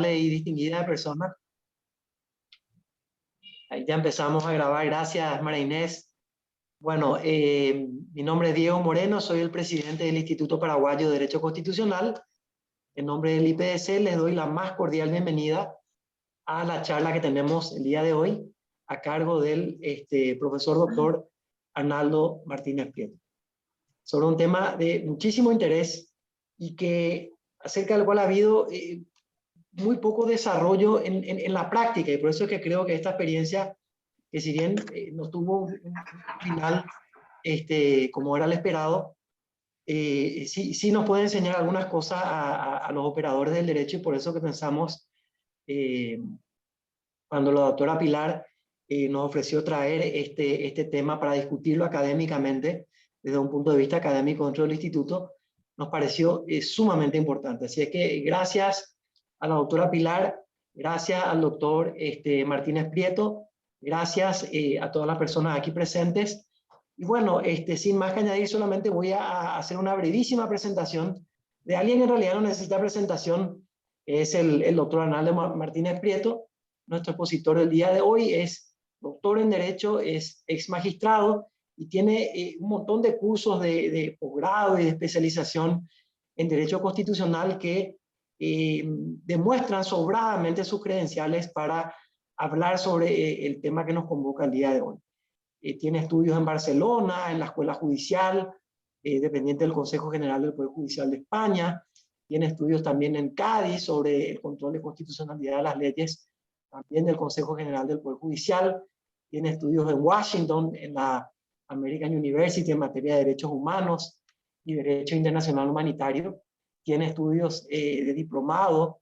y distinguida persona. Ahí ya empezamos a grabar. Gracias, María Inés. Bueno, mi nombre es Diego Moreno, soy el presidente del Instituto Paraguayo de Derecho Constitucional. En nombre del IPDC les doy la más cordial bienvenida a la charla que tenemos el día de hoy a cargo del profesor doctor Arnaldo Martínez Prieto, sobre un tema de muchísimo interés y que acerca del cual ha habido muy poco desarrollo en la práctica, y por eso es que creo que esta experiencia, que si bien no tuvo un final como era el esperado, sí nos puede enseñar algunas cosas a los operadores del derecho, y por eso que pensamos, cuando la doctora Pilar nos ofreció traer este tema para discutirlo académicamente, desde un punto de vista académico dentro del instituto, nos pareció sumamente importante. Así es que gracias a la doctora Pilar, gracias al doctor Martínez Prieto, gracias a todas las personas aquí presentes. Y bueno, sin más que añadir, solamente voy a hacer una brevísima presentación de alguien que en realidad no necesita presentación, es el doctor Arnaldo Martínez Prieto. Nuestro expositor del día de hoy es doctor en Derecho, es ex magistrado y tiene un montón de cursos de posgrado y de especialización en Derecho Constitucional que demuestran sobradamente sus credenciales para hablar sobre el tema que nos convoca el día de hoy. Tiene estudios en Barcelona, en la Escuela Judicial, dependiente del Consejo General del Poder Judicial de España. Tiene estudios también en Cádiz sobre el control de constitucionalidad de las leyes, también del Consejo General del Poder Judicial. Tiene estudios en Washington, en la American University, en materia de derechos humanos y derecho internacional humanitario. Tiene estudios de diplomado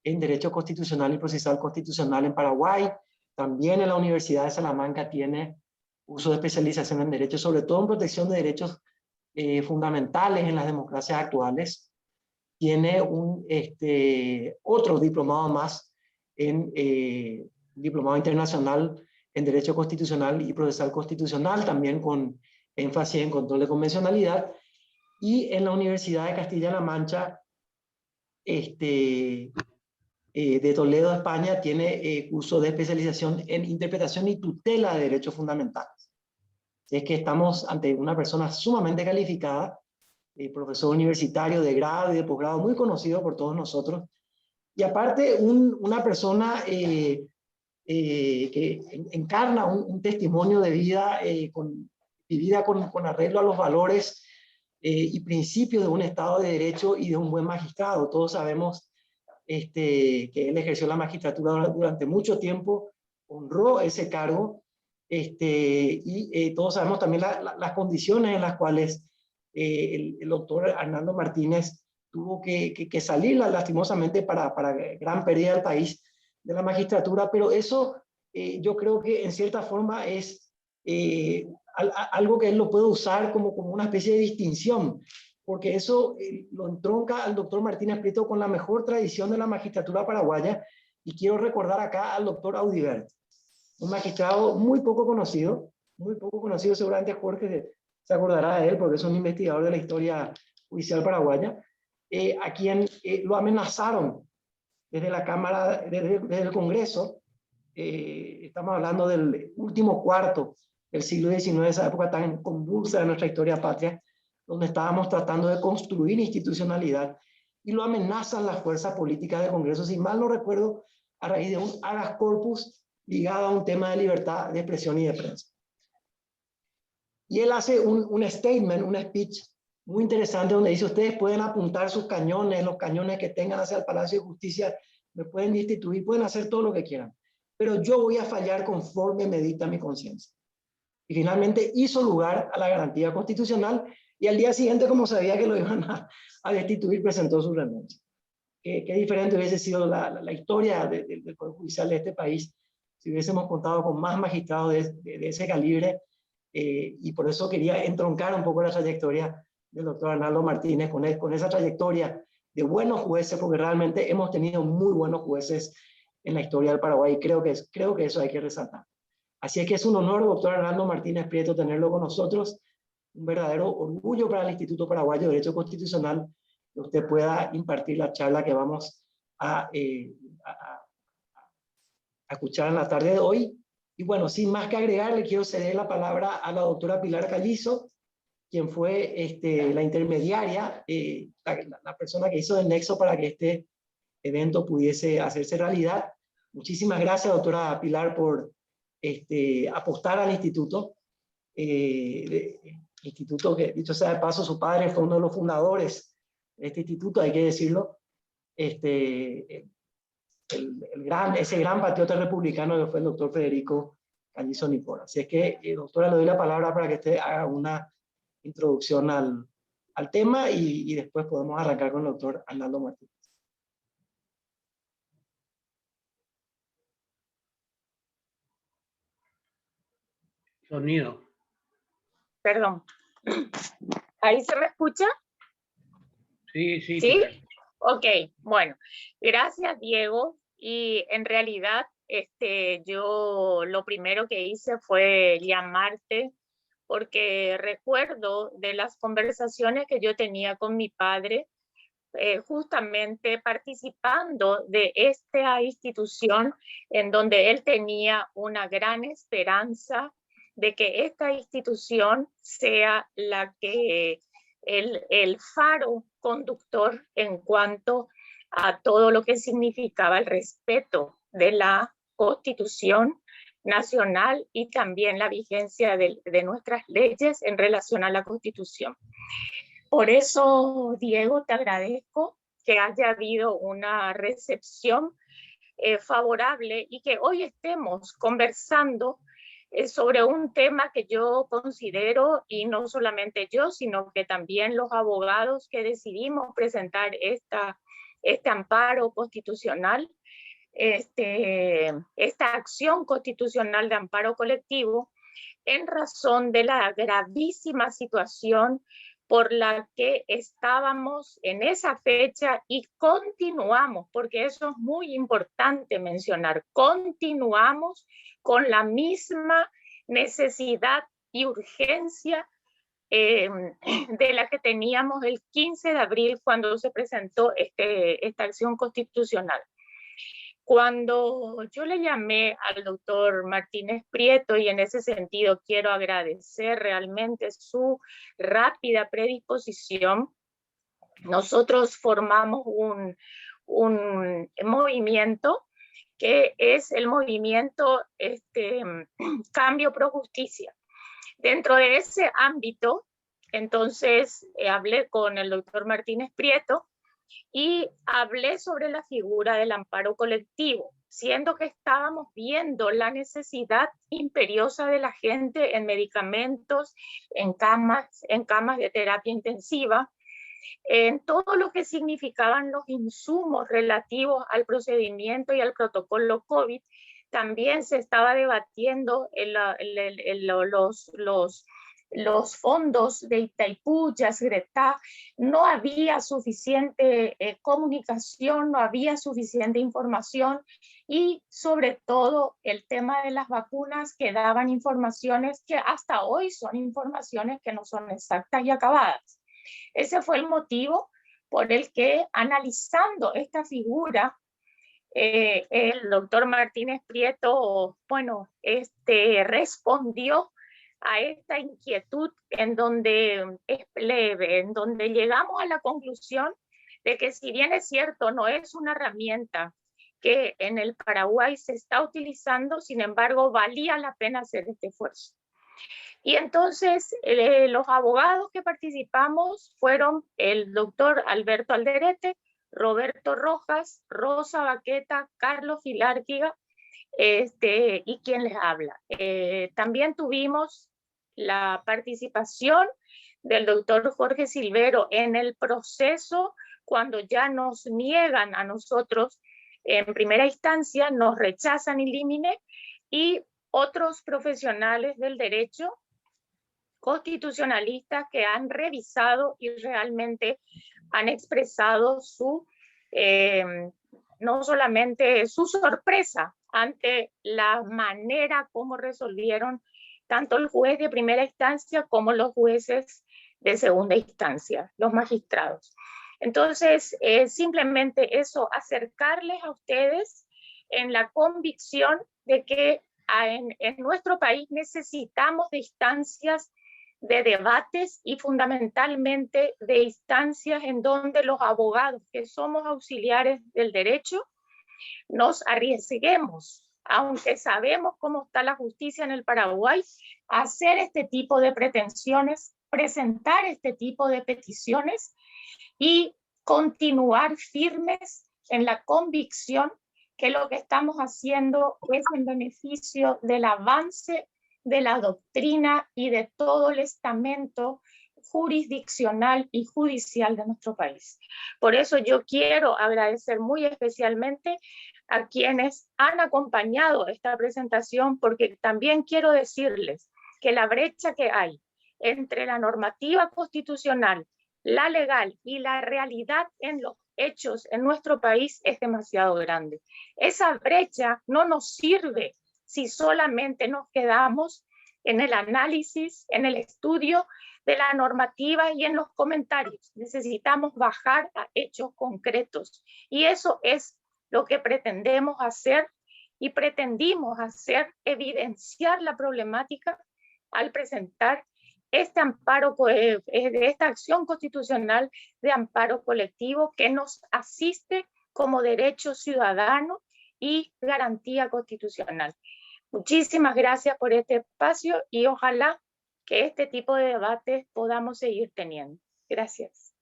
en Derecho Constitucional y Procesal Constitucional en Paraguay. También en la Universidad de Salamanca tiene uso de especialización en Derecho, sobre todo en protección de derechos fundamentales en las democracias actuales. Tiene otro diplomado más en diplomado internacional en Derecho Constitucional y Procesal Constitucional, también con énfasis en control de convencionalidad. Y en la Universidad de Castilla-La Mancha, de Toledo, España, tiene curso de especialización en interpretación y tutela de derechos fundamentales. Es que estamos ante una persona sumamente calificada, profesor universitario de grado y de posgrado, muy conocido por todos nosotros, y aparte una persona que encarna un testimonio de vida vivida con arreglo a los valores y principios de un Estado de Derecho y de un buen magistrado. Todos sabemos que él ejerció la magistratura durante mucho tiempo, honró ese cargo, y todos sabemos también las condiciones en las cuales el doctor Arnaldo Martínez tuvo que salir lastimosamente para gran pérdida del país de la magistratura, pero eso yo creo que en cierta forma es algo que él lo puede usar como una especie de distinción, porque eso lo entronca al doctor Martínez Prieto con la mejor tradición de la magistratura paraguaya. Y quiero recordar acá al doctor Audibert, un magistrado muy poco conocido, seguramente Jorge se acordará de él porque es un investigador de la historia judicial paraguaya, a quien lo amenazaron desde la Cámara, desde el Congreso. Estamos hablando del último cuarto del siglo XIX, esa época tan convulsa de nuestra historia patria, donde estábamos tratando de construir institucionalidad, y lo amenazan las fuerzas políticas del Congreso, si mal no recuerdo, a raíz de un habeas corpus ligado a un tema de libertad de expresión y de prensa. Y él hace un statement, un speech muy interesante, donde dice: ustedes pueden apuntar sus cañones, los cañones que tengan hacia el Palacio de Justicia, me pueden destituir, pueden hacer todo lo que quieran, pero yo voy a fallar conforme me dicta mi conciencia. Y finalmente hizo lugar a la garantía constitucional, y al día siguiente, como sabía que lo iban a destituir, presentó su renuncia. Qué diferente hubiese sido la historia del Poder Judicial de este país si hubiésemos contado con más magistrados de ese calibre, y por eso quería entroncar un poco la trayectoria del doctor Arnaldo Martínez con esa trayectoria de buenos jueces, porque realmente hemos tenido muy buenos jueces en la historia del Paraguay, y creo que eso hay que resaltar. Así es que es un honor, doctor Arnaldo Martínez Prieto, tenerlo con nosotros. Un verdadero orgullo para el Instituto Paraguayo de Derecho Constitucional que usted pueda impartir la charla que vamos a a escuchar en la tarde de hoy. Y bueno, sin más que agregar, le quiero ceder la palabra a la doctora Pilar Callizo, quien fue la intermediaria, la persona que hizo el nexo para que este evento pudiese hacerse realidad. Muchísimas gracias, doctora Pilar, por apostar al instituto. Instituto que, dicho sea de paso, su padre fue uno de los fundadores de este instituto, hay que decirlo. Ese gran patriota republicano que fue el doctor Federico Callizo Nipola. Así es que, doctora, le doy la palabra para que usted haga una introducción al tema y después podemos arrancar con el doctor Arnaldo Martínez. Sonido. Perdón. ¿Ahí se me escucha? Sí, sí. ¿Sí? Ok, bueno. Gracias, Diego. Y en realidad, yo lo primero que hice fue llamarte porque recuerdo de las conversaciones que yo tenía con mi padre, justamente participando de esta institución en donde él tenía una gran esperanza de que esta institución sea la que el faro conductor en cuanto a todo lo que significaba el respeto de la Constitución nacional y también la vigencia de nuestras leyes en relación a la Constitución. Por eso, Diego, te agradezco que haya habido una recepción favorable y que hoy estemos conversando sobre un tema que yo considero, y no solamente yo, sino que también los abogados que decidimos presentar este amparo constitucional, esta acción constitucional de amparo colectivo, en razón de la gravísima situación por la que estábamos en esa fecha y continuamos, porque eso es muy importante mencionar, continuamos con la misma necesidad y urgencia de la que teníamos el 15 de abril cuando se presentó esta acción constitucional. Cuando yo le llamé al doctor Martínez Prieto, y en ese sentido quiero agradecer realmente su rápida predisposición, nosotros formamos un movimiento que es el movimiento Cambio Pro Justicia. Dentro de ese ámbito, entonces hablé con el doctor Martínez Prieto y hablé sobre la figura del amparo colectivo, siendo que estábamos viendo la necesidad imperiosa de la gente en medicamentos, en camas de terapia intensiva, en todo lo que significaban los insumos relativos al procedimiento y al protocolo COVID. También se estaba debatiendo los fondos de Itaipú, Yasgretá. No había suficiente comunicación, no había suficiente información, y sobre todo el tema de las vacunas, que daban informaciones que hasta hoy son informaciones que no son exactas y acabadas. Ese fue el motivo por el que, analizando esta figura, el doctor Martínez Prieto, bueno, respondió a esta inquietud en donde llegamos a la conclusión de que, si bien es cierto, no es una herramienta que en el Paraguay se está utilizando, sin embargo, valía la pena hacer este esfuerzo. Y entonces los abogados que participamos fueron el doctor Alberto Alderete, Roberto Rojas, Rosa Baqueta, Carlos Filárquiga, y quien les habla. También tuvimos la participación del doctor Jorge Silvero en el proceso, cuando ya nos niegan a nosotros en primera instancia, nos rechazan in limine, y otros profesionales del derecho constitucionalistas que han revisado y realmente han expresado no solamente su sorpresa ante la manera como resolvieron tanto el juez de primera instancia como los jueces de segunda instancia, los magistrados. Entonces, simplemente eso, acercarles a ustedes en la convicción de que en nuestro país necesitamos de instancias de debates y fundamentalmente de instancias en donde los abogados que somos auxiliares del derecho nos arriesguemos, aunque sabemos cómo está la justicia en el Paraguay, a hacer este tipo de pretensiones, presentar este tipo de peticiones y continuar firmes en la convicción que lo que estamos haciendo es en beneficio del avance de la doctrina y de todo el estamento jurisdiccional y judicial de nuestro país. Por eso yo quiero agradecer muy especialmente a quienes han acompañado esta presentación, porque también quiero decirles que la brecha que hay entre la normativa constitucional, la legal y la realidad en los hechos en nuestro país es demasiado grande. Esa brecha no nos sirve si solamente nos quedamos en el análisis, en el estudio de la normativa y en los comentarios. Necesitamos bajar a hechos concretos y eso es lo que pretendemos hacer y pretendimos hacer, evidenciar la problemática al presentar este amparo, esta acción constitucional de amparo colectivo que nos asiste como derecho ciudadano y garantía constitucional. Muchísimas gracias por este espacio y ojalá que este tipo de debates podamos seguir teniendo. Gracias.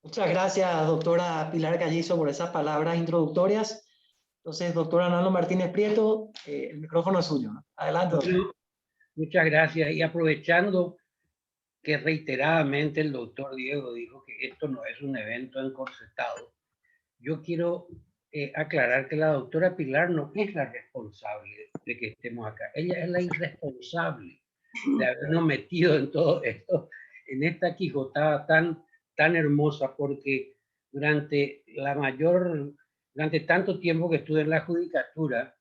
Muchas gracias, doctora Pilar Callizo, por esas palabras introductorias. Entonces, doctora Nano Martínez Prieto, el micrófono es suyo, ¿no? Adelante, doctor. Muchas gracias. Y aprovechando que reiteradamente el doctor Diego dijo que esto no es un evento encorsetado, yo quiero aclarar que la doctora Pilar no es la responsable de que estemos acá. Ella es la irresponsable de habernos metido en todo esto, en esta quijotada tan hermosa, porque durante tanto tiempo que estuve en la judicatura,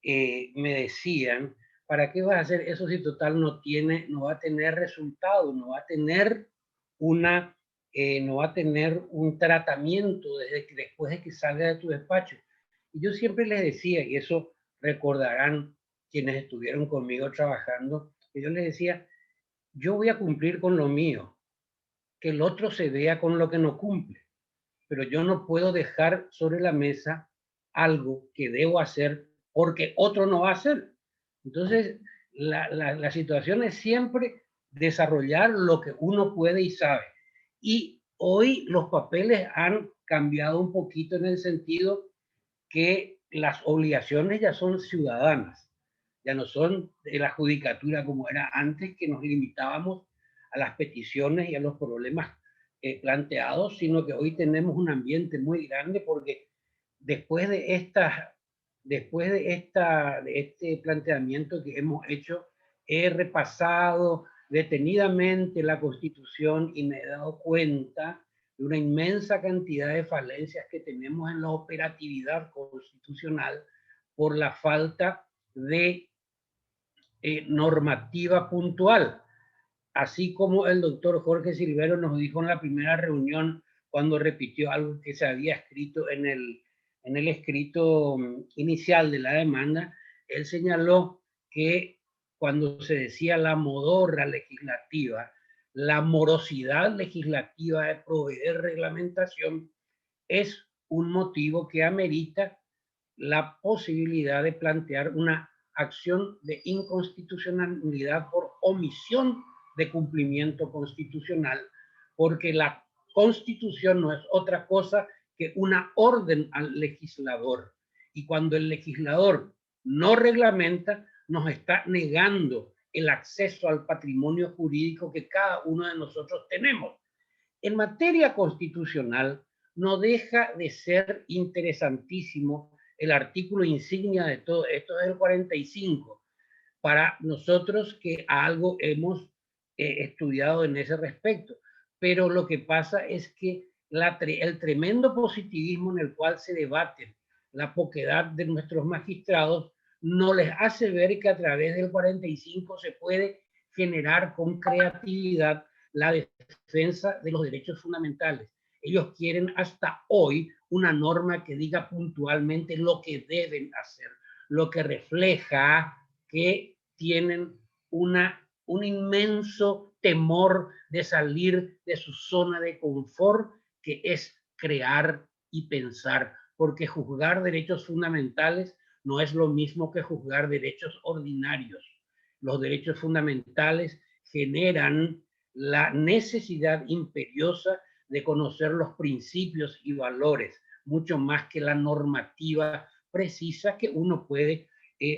me decían, ¿para qué vas a hacer eso si total no va a tener resultado, no va a tener un tratamiento después de que salga de tu despacho? Y yo siempre les decía, y eso recordarán quienes estuvieron conmigo trabajando, que yo les decía, yo voy a cumplir con lo mío, que el otro se vea con lo que no cumple, pero yo no puedo dejar sobre la mesa algo que debo hacer porque otro no va a hacer. Entonces, la situación es siempre desarrollar lo que uno puede y sabe. Y hoy los papeles han cambiado un poquito en el sentido que las obligaciones ya son ciudadanas, ya no son de la judicatura como era antes, que nos limitábamos a las peticiones y a los problemas planteados, sino que hoy tenemos un ambiente muy grande porque después de este planteamiento que hemos hecho, he repasado detenidamente la Constitución y me he dado cuenta de una inmensa cantidad de falencias que tenemos en la operatividad constitucional por la falta de normativa puntual. Así como el doctor Jorge Silvero nos dijo en la primera reunión cuando repitió algo que se había escrito en el escrito inicial de la demanda, él señaló que cuando se decía la modorra legislativa, la morosidad legislativa de proveer reglamentación es un motivo que amerita la posibilidad de plantear una acción de inconstitucionalidad por omisión de cumplimiento constitucional, porque la Constitución no es otra cosa que una orden al legislador. Y cuando el legislador no reglamenta, nos está negando el acceso al patrimonio jurídico que cada uno de nosotros tenemos. En materia constitucional, no deja de ser interesantísimo el artículo insignia de todo esto, es el 45, para nosotros que algo hemos estudiado en ese respecto. Pero lo que pasa es que el tremendo positivismo en el cual se debate la poquedad de nuestros magistrados no les hace ver que a través del 45 se puede generar con creatividad la defensa de los derechos fundamentales. Ellos quieren hasta hoy una norma que diga puntualmente lo que deben hacer, lo que refleja que tienen un inmenso temor de salir de su zona de confort, que es crear y pensar, porque juzgar derechos fundamentales no es lo mismo que juzgar derechos ordinarios. Los derechos fundamentales generan la necesidad imperiosa de conocer los principios y valores, mucho más que la normativa precisa que uno puede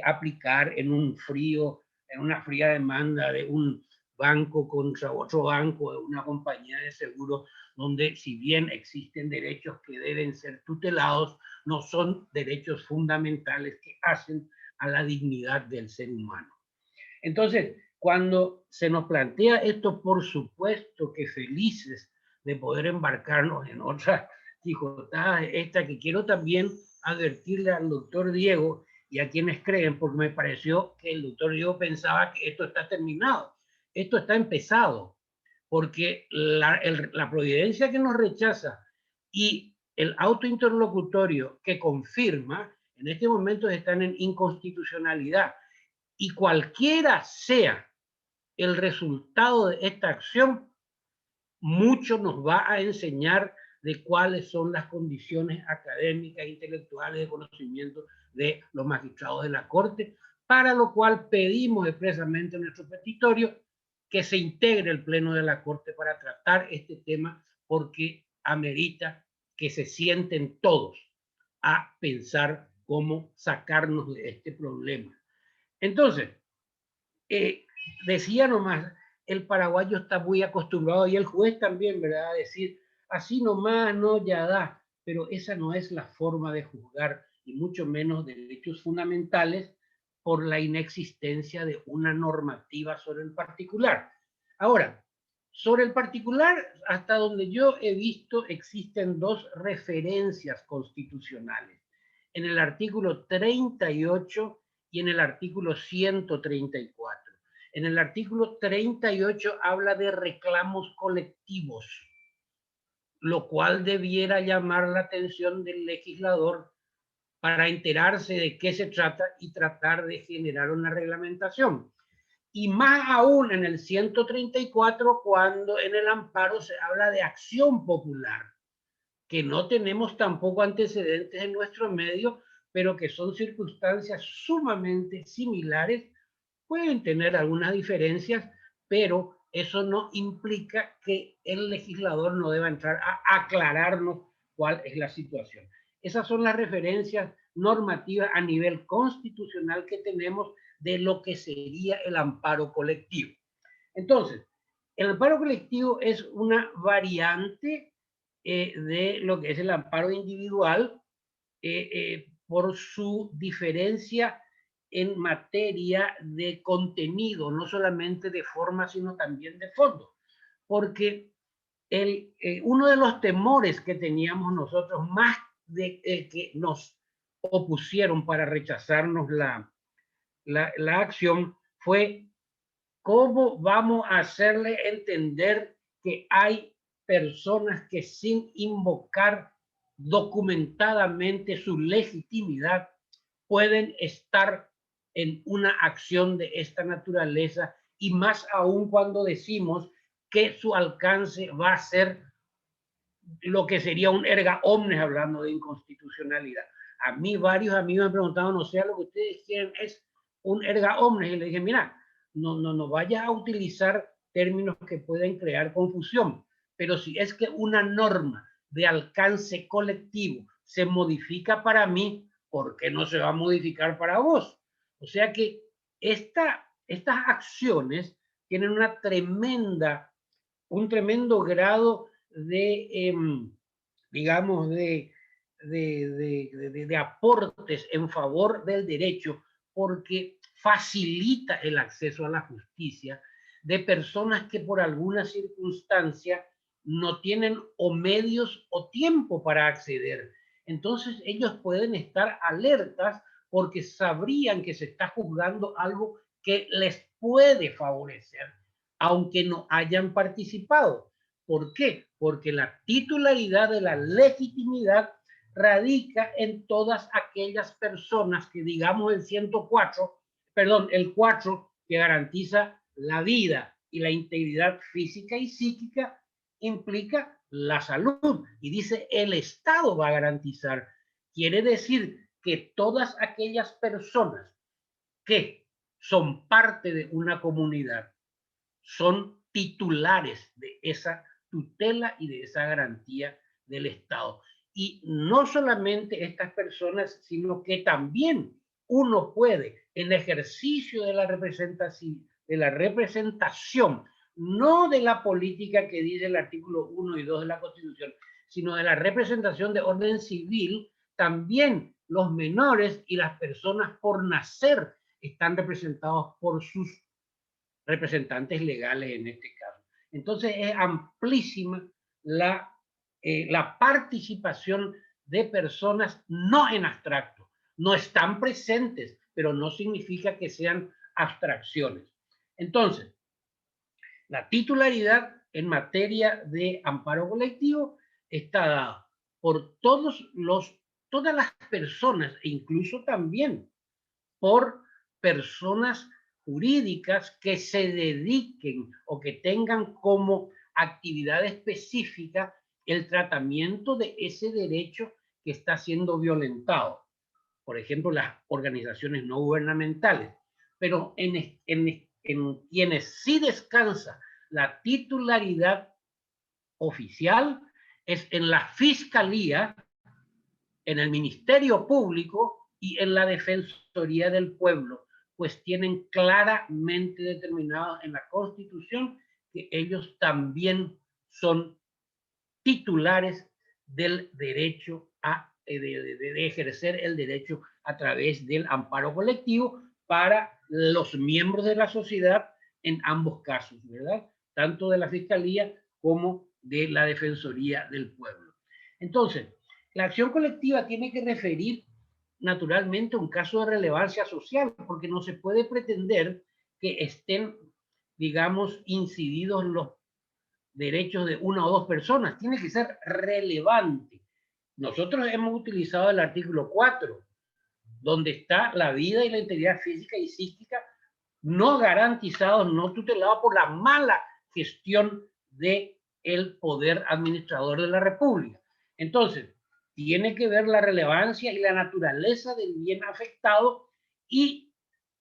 aplicar en una fría demanda de un banco contra otro banco, de una compañía de seguro, donde si bien existen derechos que deben ser tutelados, no son derechos fundamentales que hacen a la dignidad del ser humano. Entonces, cuando se nos plantea esto, por supuesto que felices de poder embarcarnos en otra chicotada, esta que quiero también advertirle al doctor Diego y a quienes creen, porque me pareció que el doctor Diego pensaba que esto está terminado. Esto está empezado, porque la providencia que nos rechaza y el autointerlocutorio que confirma, en este momento están en inconstitucionalidad. Y cualquiera sea el resultado de esta acción, mucho nos va a enseñar de cuáles son las condiciones académicas e intelectuales de conocimiento de los magistrados de la Corte, para lo cual pedimos expresamente en nuestro petitorio que se integre el Pleno de la Corte para tratar este tema, porque amerita que se sienten todos a pensar cómo sacarnos de este problema. Entonces, decía nomás, el paraguayo está muy acostumbrado, y el juez también, ¿verdad?, a decir, así nomás, no, ya da, pero esa no es la forma de juzgar, y mucho menos de derechos fundamentales, por la inexistencia de una normativa sobre el particular. Ahora, sobre el particular, hasta donde yo he visto, existen dos referencias constitucionales. En el artículo 38 y en el artículo 134. En el artículo 38 habla de reclamos colectivos, lo cual debiera llamar la atención del legislador para enterarse de qué se trata y tratar de generar una reglamentación. Y más aún en el 134, cuando en el amparo se habla de acción popular, que no tenemos tampoco antecedentes en nuestro medio, pero que son circunstancias sumamente similares. Pueden tener algunas diferencias, pero eso no implica que el legislador no deba entrar a aclararnos cuál es la situación. Esas son las referencias normativas a nivel constitucional que tenemos de lo que sería el amparo colectivo. Entonces, el amparo colectivo es una variante de lo que es el amparo individual por su diferencia en materia de contenido, no solamente de forma, sino también de fondo. Porque uno de los temores que teníamos nosotros, más de que nos opusieron para rechazarnos la acción, fue cómo vamos a hacerle entender que hay personas que sin invocar documentadamente su legitimidad pueden estar en una acción de esta naturaleza, y más aún cuando decimos que su alcance va a ser lo que sería un erga omnes, hablando de inconstitucionalidad. A mí varios amigos me han preguntado, no sé, lo que ustedes quieren es un erga omnes, y le dije, mira, no vayas a utilizar términos que pueden crear confusión, pero si es que una norma de alcance colectivo se modifica para mí, ¿por qué no se va a modificar para vos? O sea que estas acciones tienen un tremendo grado de, digamos, de aportes en favor del derecho, porque facilita el acceso a la justicia de personas que por alguna circunstancia no tienen o medios o tiempo para acceder. Entonces ellos pueden estar alertas porque sabrían que se está juzgando algo que les puede favorecer. aunque no hayan participado. ¿Por qué? Porque la titularidad de la legitimidad radica en todas aquellas personas que, digamos, el 4, que garantiza la vida y la integridad física y psíquica, implica la salud. Y dice, el Estado va a garantizar. Quiere decir que todas aquellas personas que son parte de una comunidad son titulares de esa tutela y de esa garantía del Estado. Y no solamente estas personas, sino que también uno puede, en ejercicio de la representación, no de la política que dice el artículo 1 y 2 de la Constitución, sino de la representación de orden civil, también los menores y las personas por nacer están representados por sus representantes legales en este caso. Entonces es amplísima la participación de personas no en abstracto. No están presentes, pero no significa que sean abstracciones. Entonces, la titularidad en materia de amparo colectivo está dada por todas las personas, e incluso también por personas jurídicas que se dediquen o que tengan como actividad específica el tratamiento de ese derecho que está siendo violentado. Por ejemplo, las organizaciones no gubernamentales. Pero en quienes sí descansa la titularidad oficial es en la Fiscalía, en el Ministerio Público y en la Defensoría del Pueblo, pues tienen claramente determinado en la Constitución que ellos también son titulares del derecho de ejercer el derecho a través del amparo colectivo para los miembros de la sociedad en ambos casos, ¿verdad? Tanto de la Fiscalía como de la Defensoría del Pueblo. Entonces, la acción colectiva tiene que referir naturalmente un caso de relevancia social, porque no se puede pretender que estén, digamos, incididos los derechos de una o dos personas. Tiene que ser relevante. Nosotros hemos utilizado el artículo 4, donde está la vida y la integridad física y psíquica no garantizados, no tutelados por la mala gestión del poder administrador de la República. Entonces, tiene que ver la relevancia y la naturaleza del bien afectado y,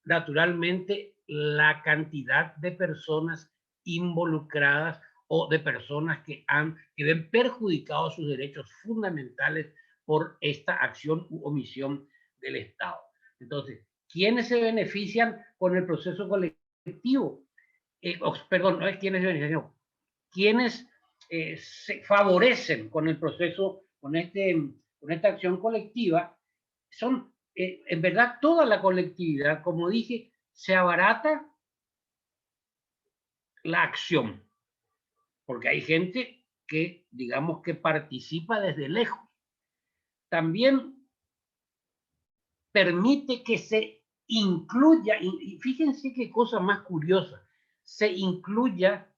naturalmente, la cantidad de personas involucradas o de personas que ven perjudicados sus derechos fundamentales por esta acción u omisión del Estado. Entonces, ¿quiénes se benefician con el proceso colectivo? Perdón, no es quiénes se benefician, ¿quiénes se favorecen con el proceso, con esta acción colectiva? Son, en verdad, toda la colectividad. Como dije, se abarata la acción, porque hay gente que, digamos, que participa desde lejos. También permite que se incluya, y fíjense qué cosa más curiosa, se incluya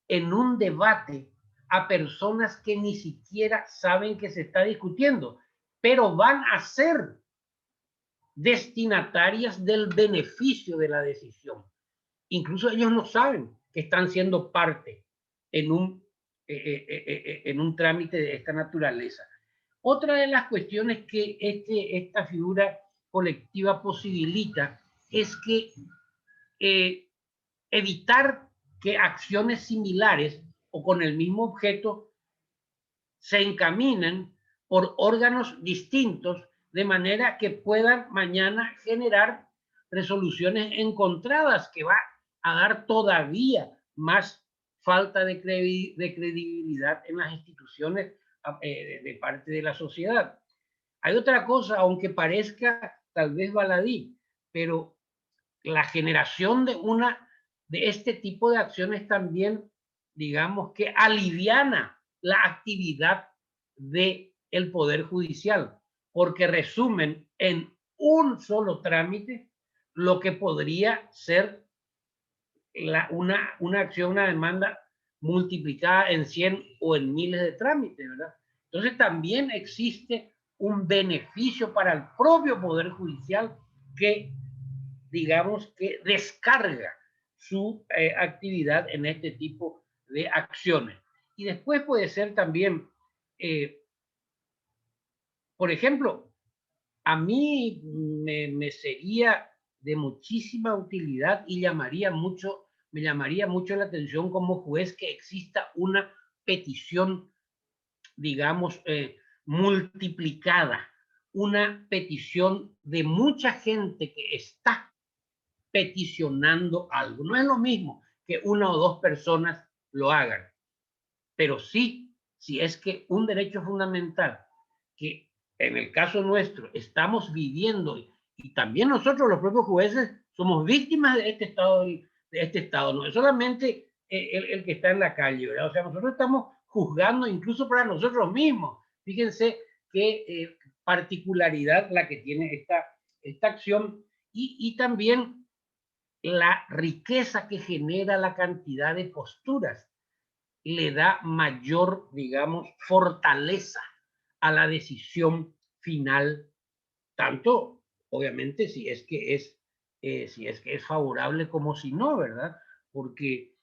en un debate a personas que ni siquiera saben que se está discutiendo, pero van a ser destinatarias del beneficio de la decisión. Incluso ellos no saben que están siendo parte en un trámite de esta naturaleza. Otra de las cuestiones que esta figura colectiva posibilita es que evitar que acciones similares o con el mismo objeto se encaminen por órganos distintos, de manera que puedan mañana generar resoluciones encontradas, que va a dar todavía más falta de credibilidad en las instituciones de parte de la sociedad. Hay otra cosa, aunque parezca tal vez baladí, pero la generación de este tipo de acciones también, digamos, que aliviana la actividad del Poder Judicial, porque resumen en un solo trámite lo que podría ser una acción, una demanda multiplicada en 100 o en miles de trámites, ¿verdad? Entonces también existe un beneficio para el propio Poder Judicial que, digamos, que descarga su actividad en este tipo de acciones. Y después puede ser también, por ejemplo, a mí me sería de muchísima utilidad y me llamaría mucho la atención como juez que exista una petición, digamos, multiplicada, una petición de mucha gente que está peticionando algo. No es lo mismo que una o dos personas lo hagan, pero sí, si es que un derecho fundamental que en el caso nuestro estamos viviendo, y también nosotros los propios jueces somos víctimas de este estado, no es solamente el que está en la calle, ¿verdad? O sea, nosotros estamos juzgando incluso para nosotros mismos. Fíjense qué particularidad la que tiene esta acción, y también la riqueza que genera la cantidad de posturas le da mayor, digamos, fortaleza a la decisión final, tanto, obviamente, si es que es favorable como si no, ¿verdad? Porque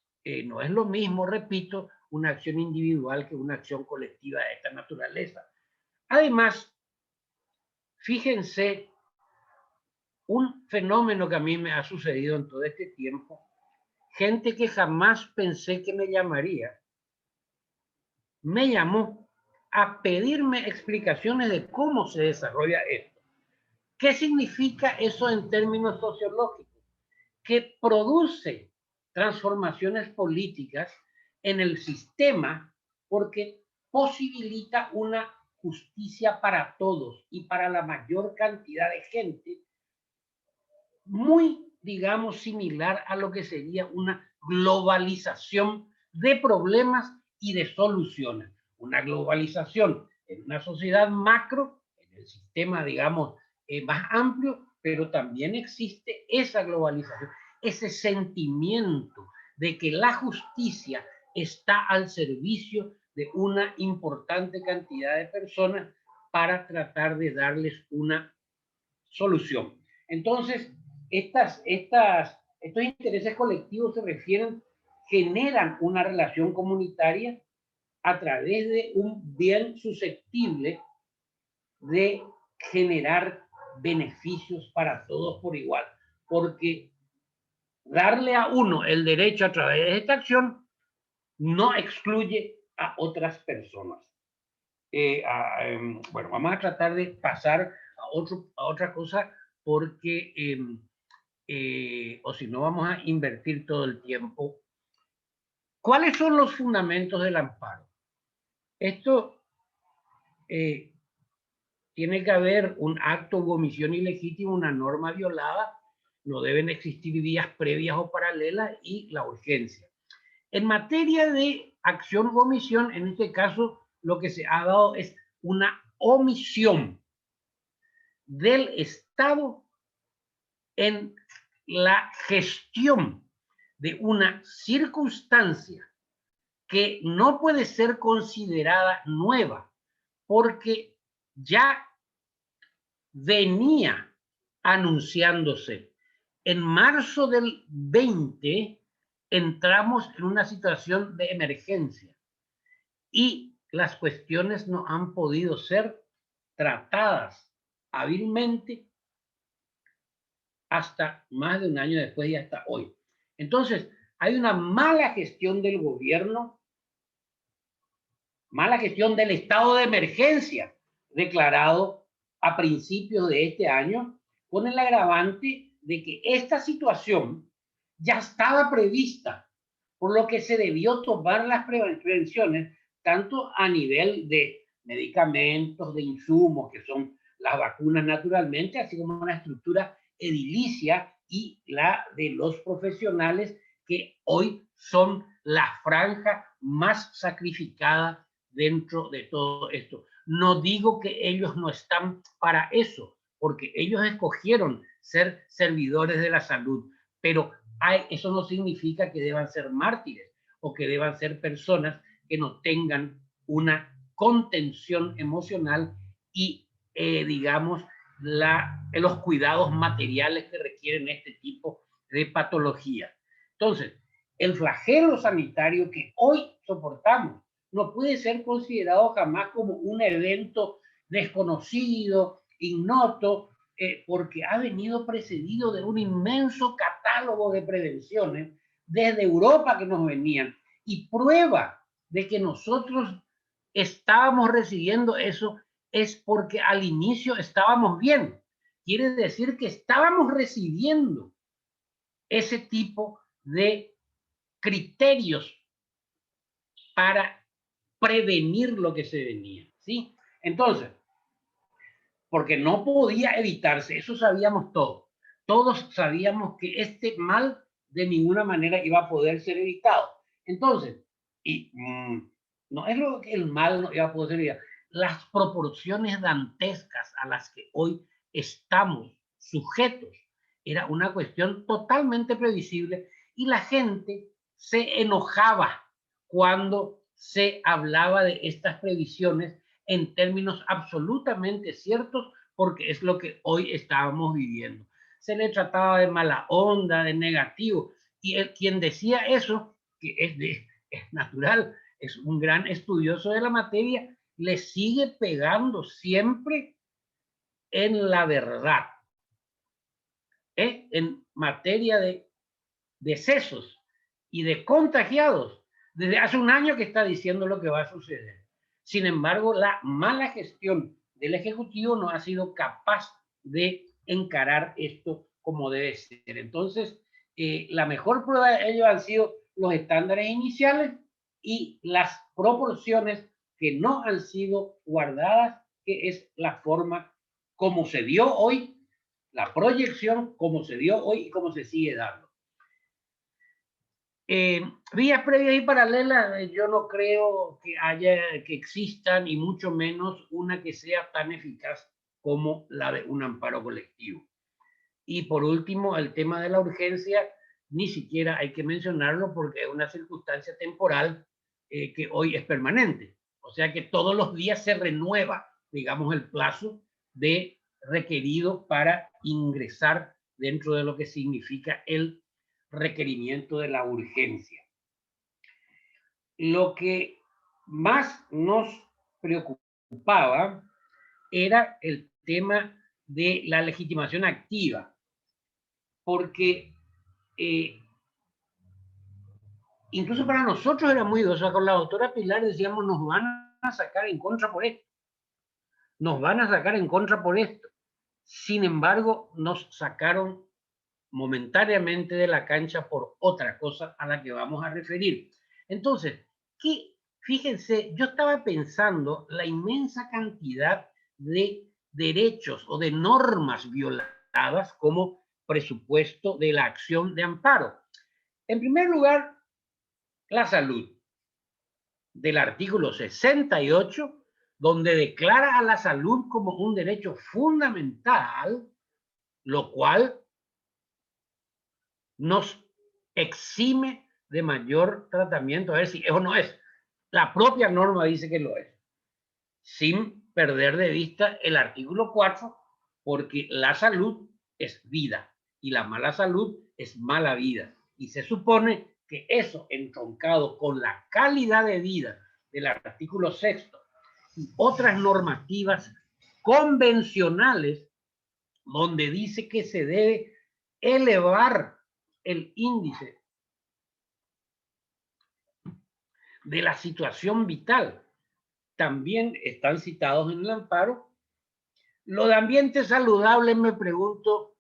no es lo mismo, repito, una acción individual que una acción colectiva de esta naturaleza. Además, fíjense, un fenómeno que a mí me ha sucedido en todo este tiempo, gente que jamás pensé que me llamaría, me llamó a pedirme explicaciones de cómo se desarrolla esto. ¿Qué significa eso en términos sociológicos? Que produce transformaciones políticas en el sistema porque posibilita una justicia para todos y para la mayor cantidad de gente, muy, digamos, similar a lo que sería una globalización de problemas y de soluciones. Una globalización en una sociedad macro, en el sistema, digamos, más amplio, pero también existe esa globalización, ese sentimiento de que la justicia está al servicio de una importante cantidad de personas para tratar de darles una solución. Entonces, estos intereses colectivos generan una relación comunitaria a través de un bien susceptible de generar beneficios para todos por igual, porque darle a uno el derecho a través de esta acción no excluye a otras personas. Bueno, vamos a tratar de pasar a otra cosa porque, o si no, vamos a invertir todo el tiempo. ¿Cuáles son los fundamentos del amparo? Esto tiene que haber un acto u omisión ilegítima, una norma violada, no deben existir vías previas o paralelas y la urgencia. En materia de acción u omisión, en este caso, lo que se ha dado es una omisión del Estado en la gestión de una circunstancia que no puede ser considerada nueva porque ya venía anunciándose. En marzo del 20 entramos en una situación de emergencia y las cuestiones no han podido ser tratadas hábilmente hasta más de un año después y hasta hoy. Entonces, hay una mala gestión del gobierno, mala gestión del estado de emergencia declarado a principios de este año, con el agravante de que esta situación ya estaba prevista, por lo que se debió tomar las prevenciones, tanto a nivel de medicamentos, de insumos, que son las vacunas naturalmente, así como una estructura edilicia y la de los profesionales que hoy son la franja más sacrificada dentro de todo esto. No digo que ellos no están para eso, porque ellos escogieron ser servidores de la salud, pero eso no significa que deban ser mártires o que deban ser personas que no tengan una contención emocional y, digamos, los cuidados materiales que requieren este tipo de patología. Entonces, el flagelo sanitario que hoy soportamos no puede ser considerado jamás como un evento desconocido, ignoto, porque ha venido precedido de un inmenso catálogo de prevenciones desde Europa que nos venían, y prueba de que nosotros estábamos recibiendo eso es porque al inicio estábamos bien. Quiere decir que estábamos recibiendo ese tipo de criterios para prevenir lo que se venía, ¿sí? Entonces, porque no podía evitarse, eso sabíamos todos. Todos sabíamos que este mal de ninguna manera iba a poder ser evitado. Entonces, no es lo que el mal no iba a poder ser evitado. Las proporciones dantescas a las que hoy estamos sujetos era una cuestión totalmente previsible, y la gente se enojaba cuando se hablaba de estas previsiones en términos absolutamente ciertos, porque es lo que hoy estábamos viviendo. Se le trataba de mala onda, de negativo, y quien decía eso, que es natural, es un gran estudioso de la materia, le sigue pegando siempre en la verdad, en materia de decesos y de contagiados. Desde hace un año que está diciendo lo que va a suceder. Sin embargo, la mala gestión del Ejecutivo no ha sido capaz de encarar esto como debe ser. Entonces, la mejor prueba de ello han sido los estándares iniciales y las proporciones que no han sido guardadas, que es la forma como se dio hoy, la proyección como se dio hoy y como se sigue dando. Vías previas y paralelas, yo no creo que existan, y mucho menos una que sea tan eficaz como la de un amparo colectivo. Y por último, el tema de la urgencia, ni siquiera hay que mencionarlo porque es una circunstancia temporal que hoy es permanente. O sea que todos los días se renueva, digamos, el plazo de requerido para ingresar dentro de lo que significa el requerimiento de la urgencia. Lo que más nos preocupaba era el tema de la legitimación activa, porque incluso para nosotros era muy dudoso. Con la doctora Pilar decíamos, nos van a sacar en contra por esto, nos van a sacar en contra por esto. Sin embargo, nos sacaron momentáneamente de la cancha por otra cosa a la que vamos a referir. Entonces, fíjense, yo estaba pensando la inmensa cantidad de derechos o de normas violadas como presupuesto de la acción de amparo. En primer lugar, la salud, del artículo 68, donde declara a la salud como un derecho fundamental, lo cual nos exime de mayor tratamiento. A ver si eso no es. La propia norma dice que lo es, sin perder de vista el artículo 4, porque la salud es vida y la mala salud es mala vida. Y se supone que eso, entroncado con la calidad de vida del artículo 6 y otras normativas convencionales, donde dice que se debe elevar el índice de la situación vital, también están citados en el amparo. Lo de ambiente saludable, me pregunto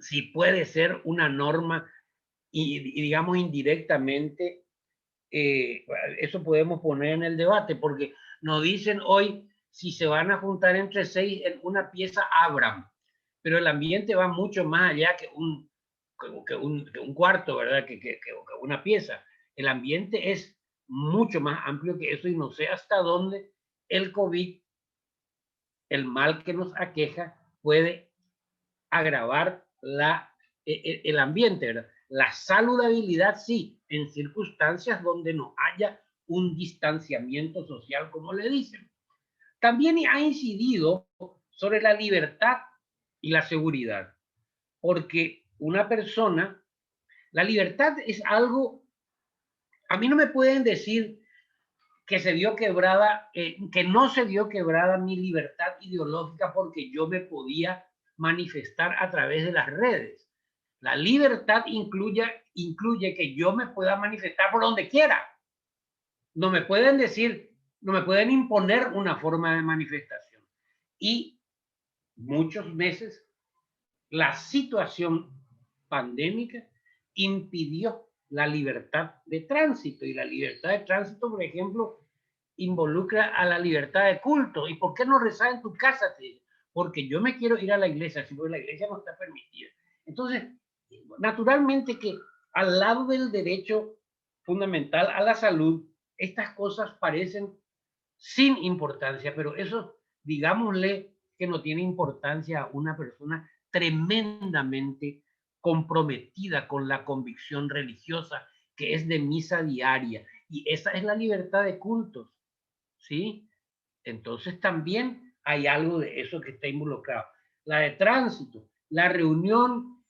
si puede ser una norma y digamos indirectamente, eso podemos poner en el debate, porque nos dicen hoy si se van a juntar entre 6 en una pieza, abran, pero el ambiente va mucho más allá que un cuarto, ¿verdad? Que una pieza. El ambiente es mucho más amplio que eso, y no sé hasta dónde el COVID, el mal que nos aqueja, puede agravar el ambiente, ¿verdad? La saludabilidad sí, en circunstancias donde no haya un distanciamiento social, como le dicen. También ha incidido sobre la libertad y la seguridad, porque una persona, la libertad es algo, a mí no me pueden decir que se dio quebrada, que no se dio quebrada mi libertad ideológica porque yo me podía manifestar a través de las redes. La libertad incluye que yo me pueda manifestar por donde quiera. No me pueden decir, no me pueden imponer una forma de manifestación. Y muchos meses la situación pandémica impidió la libertad de tránsito. Y la libertad de tránsito, por ejemplo, involucra a la libertad de culto. ¿Y por qué no rezar en tu casa? Porque yo me quiero ir a la iglesia, porque la iglesia no está permitida. Entonces, naturalmente que al lado del derecho fundamental a la salud, estas cosas parecen sin importancia, pero eso, digámosle que no tiene importancia a una persona tremendamente comprometida con la convicción religiosa, que es de misa diaria, y esa es la libertad de cultos, ¿sí? Entonces también hay algo de eso que está involucrado. La de tránsito, la reunión,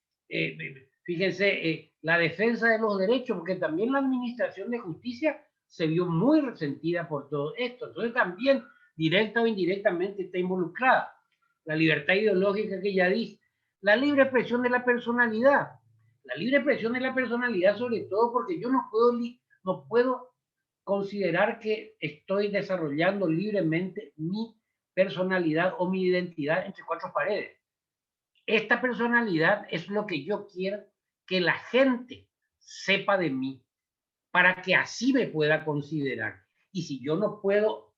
fíjense, la defensa de los derechos, porque también la administración de justicia se vio muy resentida por todo esto. Entonces también, directa o indirectamente, está involucrada. La libertad ideológica que ya dije, la libre expresión de la personalidad. La libre expresión de la personalidad, sobre todo porque yo no puedo considerar que estoy desarrollando libremente mi personalidad o mi identidad entre cuatro paredes. Esta personalidad es lo que yo quiero que la gente sepa de mí para que así me pueda considerar. Y si yo no puedo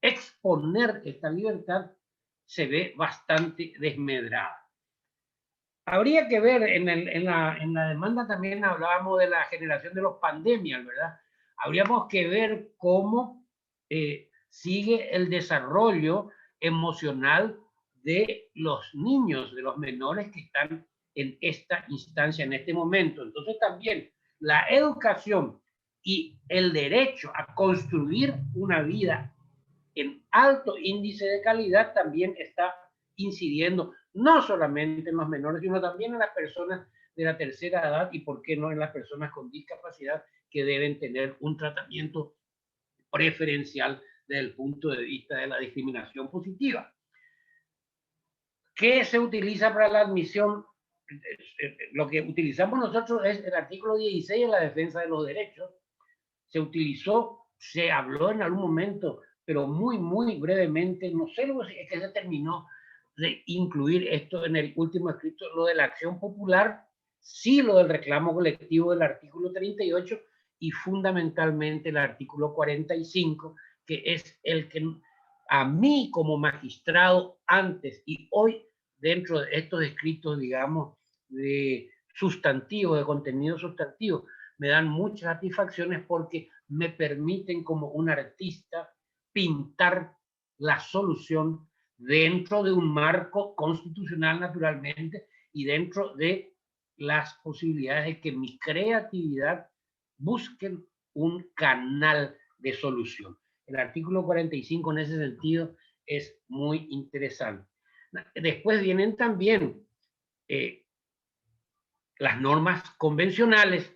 exponer esta libertad, se ve bastante desmedrada. Habría que ver, en la demanda también hablábamos de la generación de los pandemias, ¿verdad? Habríamos que ver cómo sigue el desarrollo emocional de los niños, de los menores que están en esta instancia, en este momento. Entonces también la educación y el derecho a construir una vida en alto índice de calidad también está incidiendo no solamente en los menores, sino también en las personas de la tercera edad y, por qué no, en las personas con discapacidad que deben tener un tratamiento preferencial desde el punto de vista de la discriminación positiva. ¿Qué se utiliza para la admisión? Lo que utilizamos nosotros es el artículo 16 en la defensa de los derechos. Se utilizó, se habló en algún momento, pero muy brevemente, no sé si es que se terminó de incluir esto en el último escrito, lo de la acción popular, sí lo del reclamo colectivo del artículo 38 y fundamentalmente el artículo 45, que es el que a mí como magistrado antes y hoy dentro de estos escritos, digamos, de sustantivo, de contenido sustantivo, me dan muchas satisfacciones porque me permiten como un artista pintar la solución dentro de un marco constitucional naturalmente y dentro de las posibilidades de que mi creatividad busquen un canal de solución. El artículo 45 en ese sentido es muy interesante. Después vienen también las normas convencionales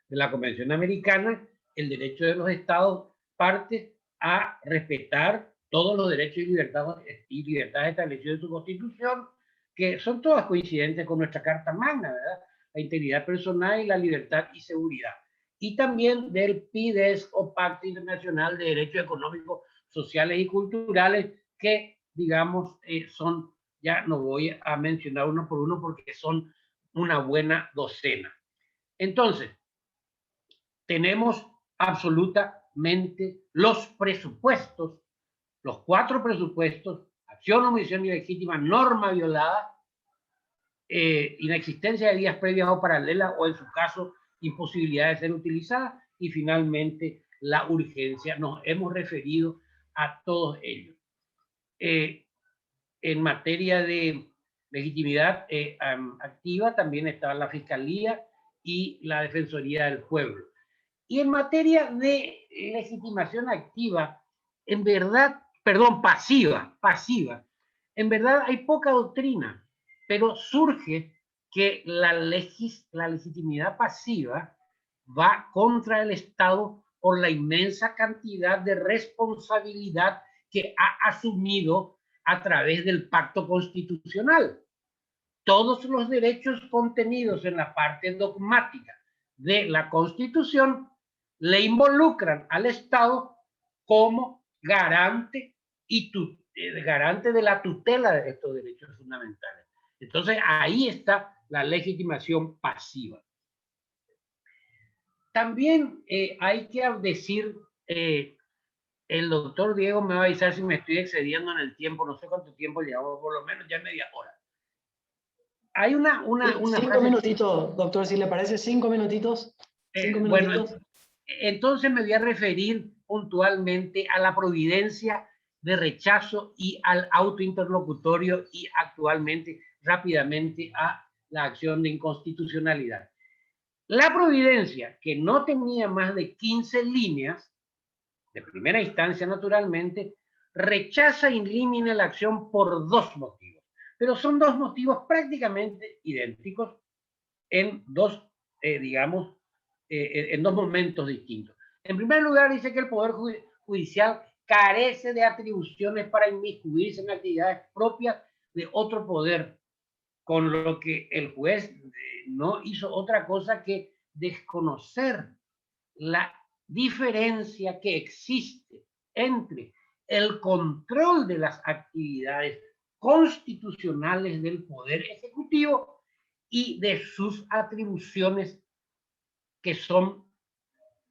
de la Convención Americana, el derecho de los Estados partes a respetar todos los derechos y libertades establecidos en su Constitución, que son todas coincidentes con nuestra Carta Magna, ¿verdad? La integridad personal y la libertad y seguridad. Y también del PIDES o Pacto Internacional de Derechos Económicos, Sociales y Culturales, que, digamos, son, ya no voy a mencionar uno por uno porque son una buena docena. Entonces, tenemos absolutamente los presupuestos, los 4 presupuestos, acción, omisión ilegítima, norma violada, inexistencia de vías previas o paralelas, o en su caso, imposibilidad de ser utilizada, y finalmente la urgencia. Nos hemos referido a todos ellos. En materia de legitimidad activa también está la Fiscalía y la Defensoría del Pueblo. Y en materia de legitimación activa, en verdad, perdón, pasiva, en verdad hay poca doctrina, pero surge que la legitimidad pasiva va contra el Estado por la inmensa cantidad de responsabilidad que ha asumido a través del pacto constitucional. Todos los derechos contenidos en la parte dogmática de la Constitución le involucran al Estado como garante garante de la tutela de estos derechos fundamentales. Entonces, ahí está la legitimación pasiva. También hay que decir, el doctor Diego me va a avisar si me estoy excediendo en el tiempo, no sé cuánto tiempo llevamos, por lo menos ya media hora. Hay una 5 minutitos, doctor, si le parece, 5 minutitos. 5 minutitos. Bueno, entonces me voy a referir puntualmente a la providencia de rechazo y al autointerlocutorio y actualmente, rápidamente, a la acción de inconstitucionalidad. La providencia, que no tenía más de 15 líneas, de primera instancia naturalmente, rechaza in limine la acción por dos motivos. Pero son dos motivos prácticamente idénticos en dos, digamos, en dos momentos distintos. En primer lugar, dice que el Poder Judicial carece de atribuciones para inmiscuirse en actividades propias de otro poder, con lo que el juez no hizo otra cosa que desconocer la diferencia que existe entre el control de las actividades constitucionales del Poder Ejecutivo y de sus atribuciones que son,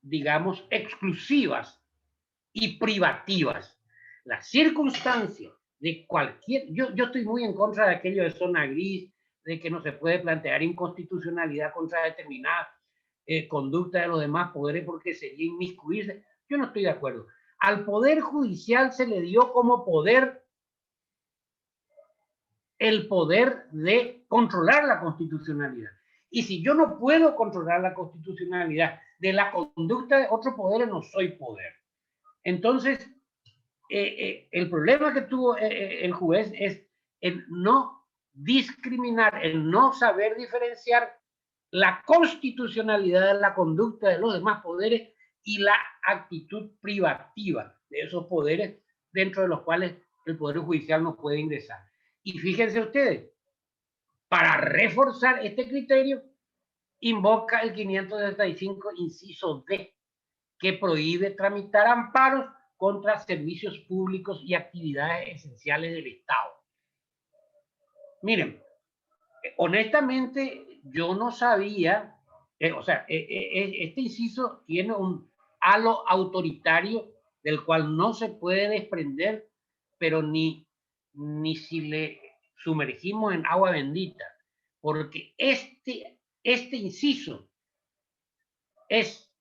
digamos, exclusivas y privativas. La circunstancia de cualquier... Yo estoy muy en contra de aquello de zona gris, de que no se puede plantear inconstitucionalidad contra determinada conducta de los demás poderes porque sería inmiscuirse. Yo no estoy de acuerdo. Al Poder Judicial se le dio como poder el poder de controlar la constitucionalidad. Y si yo no puedo controlar la constitucionalidad de la conducta de otros poderes, no soy poder. Entonces, el problema que tuvo el juez es el no discriminar, el no saber diferenciar la constitucionalidad de la conducta de los demás poderes y la actitud privativa de esos poderes dentro de los cuales el Poder Judicial no puede ingresar. Y fíjense ustedes, para reforzar este criterio, invoca el 565, inciso D, que prohíbe tramitar amparos contra servicios públicos y actividades esenciales del Estado. Miren, honestamente, yo no sabía, este inciso tiene un halo autoritario del cual no se puede desprender, pero ni si le sumergimos en agua bendita, porque este inciso es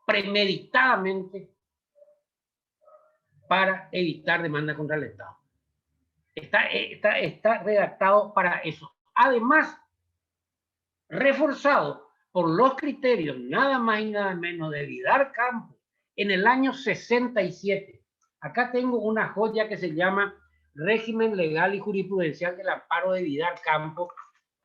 premeditadamente para evitar demanda contra el Estado. Está redactado para eso. Además, reforzado por los criterios nada más y nada menos de Vidal Campos en el año 67. Acá tengo una joya que se llama Régimen Legal y Jurisprudencial del Amparo de Vidal Campos,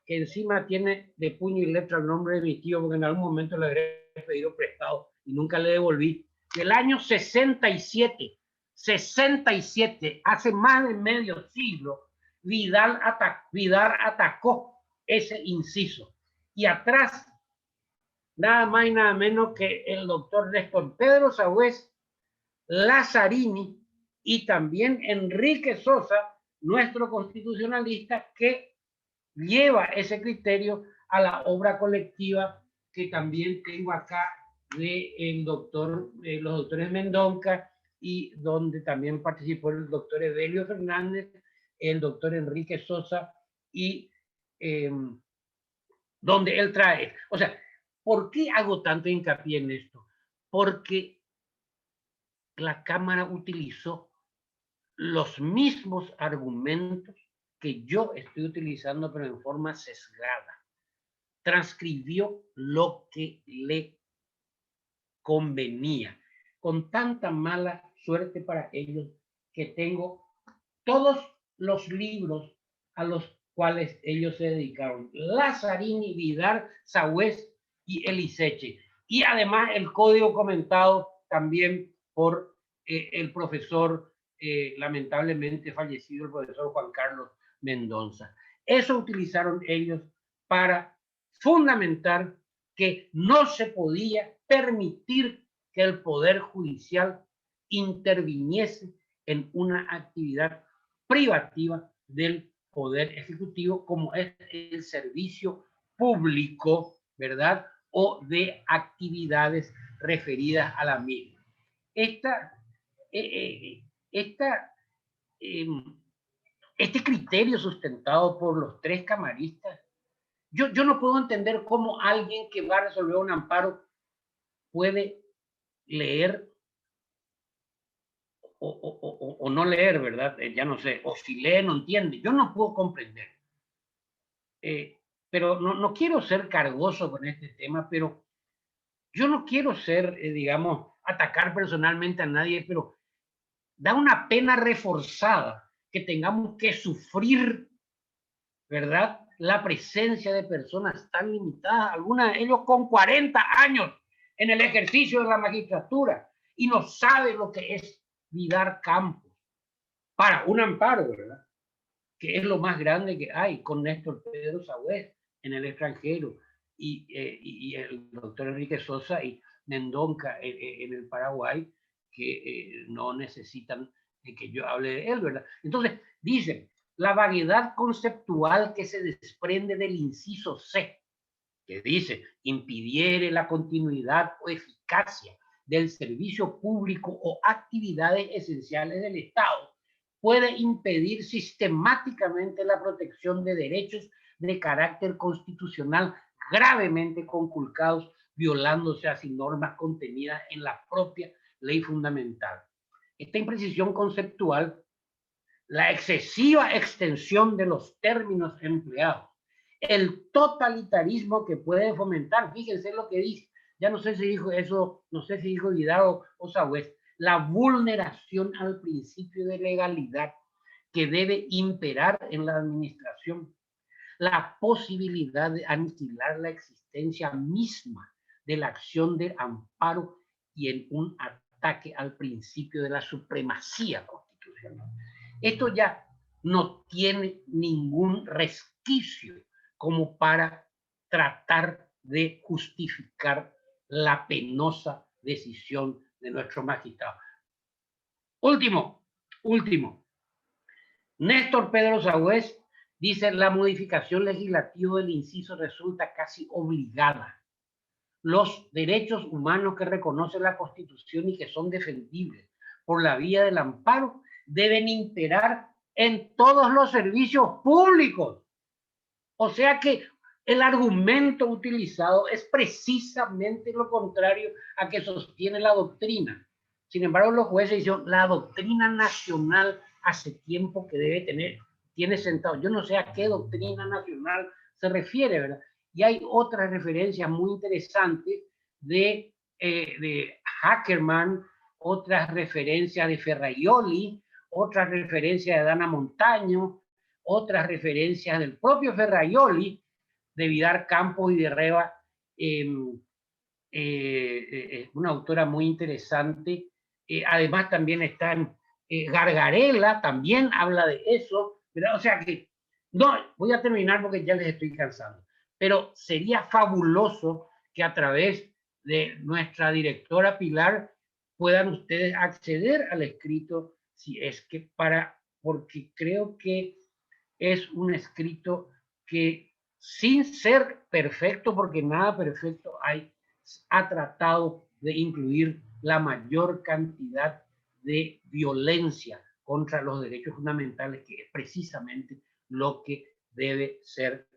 que encima tiene de puño y letra el nombre de mi tío, porque en algún momento le había pedido prestado y nunca le devolví. Del año 67, hace más de medio siglo, Vidal atacó ese inciso. Y atrás, nada más y nada menos que el doctor Néstor Pedro Sagüez, Lazzarini y también Enrique Sosa, nuestro constitucionalista, que lleva ese criterio a la obra colectiva que también tengo acá de los doctores Mendonca, y donde también participó el doctor Evelio Fernández, el doctor Enrique Sosa, y donde él trae, o sea, ¿por qué hago tanto hincapié en esto? Porque la Cámara utilizó los mismos argumentos que yo estoy utilizando, pero en forma sesgada. transcribió lo que le convenía, con tanta mala suerte para ellos que tengo todos los libros a los cuales ellos se dedicaron: Lazzarini, Vidal, Sagüez y Eliseche, y además el código comentado también por el profesor, lamentablemente fallecido, el profesor Juan Carlos Mendonça. Eso utilizaron ellos para fundamentar que no se podía permitir que el Poder Judicial interviniese en una actividad privativa del Poder Ejecutivo, como es el servicio público, ¿verdad? O de actividades referidas a la misma. Este criterio sustentado por los tres camaristas, yo no puedo entender cómo alguien que va a resolver un amparo puede leer o no leer, ¿verdad? Ya no sé, o si lee no entiende. Yo no puedo comprender. Pero no quiero ser cargoso con este tema, pero yo no quiero ser, digamos, atacar personalmente a nadie, pero da una pena reforzada que tengamos que sufrir, ¿verdad?, la presencia de personas tan limitadas, algunas de ellos con 40 años en el ejercicio de la magistratura, y no sabe lo que es Vidar Campos para un amparo, ¿verdad?, que es lo más grande que hay, con Néstor Pedro Sagüez en el extranjero, y el doctor Enrique Sosa y Mendonça en el Paraguay, que no necesitan que yo hable de él, ¿verdad? Entonces, dicen, la vaguedad conceptual que se desprende del inciso C, que dice, impidiere la continuidad o eficacia del servicio público o actividades esenciales del Estado, puede impedir sistemáticamente la protección de derechos de carácter constitucional gravemente conculcados, violándose así normas contenidas en la propia ley fundamental. Esta imprecisión conceptual, la excesiva extensión de los términos empleados, el totalitarismo que puede fomentar, fíjense lo que dice, ya no sé si dijo eso, no sé si dijo Vidal o Sagüez, la vulneración al principio de legalidad que debe imperar en la administración, la posibilidad de aniquilar la existencia misma de la acción de amparo y en un ataque al principio de la supremacía constitucional. Esto ya no tiene ningún resquicio como para tratar de justificar la penosa decisión de nuestro magistrado. Último. Néstor Pedro Sagüez dice, la modificación legislativa del inciso resulta casi obligada. Los derechos humanos que reconoce la Constitución y que son defendibles por la vía del amparo deben imperar en todos los servicios públicos. O sea que el argumento utilizado es precisamente lo contrario a que sostiene la doctrina. Sin embargo, los jueces dicen, la doctrina nacional hace tiempo que tiene sentado. Yo no sé a qué doctrina nacional se refiere, ¿verdad? Y hay otras referencias muy interesantes de Hackerman, otras referencias de Ferraioli, otras referencias de Dana Montaño, otras referencias del propio Ferraioli, de Vidar Campos y de Reva, una autora muy interesante. Además también está en Gargarella, también habla de eso, ¿verdad? O sea que, no, voy a terminar porque ya les estoy cansando, pero sería fabuloso que a través de nuestra directora Pilar puedan ustedes acceder al escrito, si es que porque creo que es un escrito que, sin ser perfecto, porque nada perfecto hay, ha tratado de incluir la mayor cantidad de violencia contra los derechos fundamentales, que es precisamente lo que debe ser,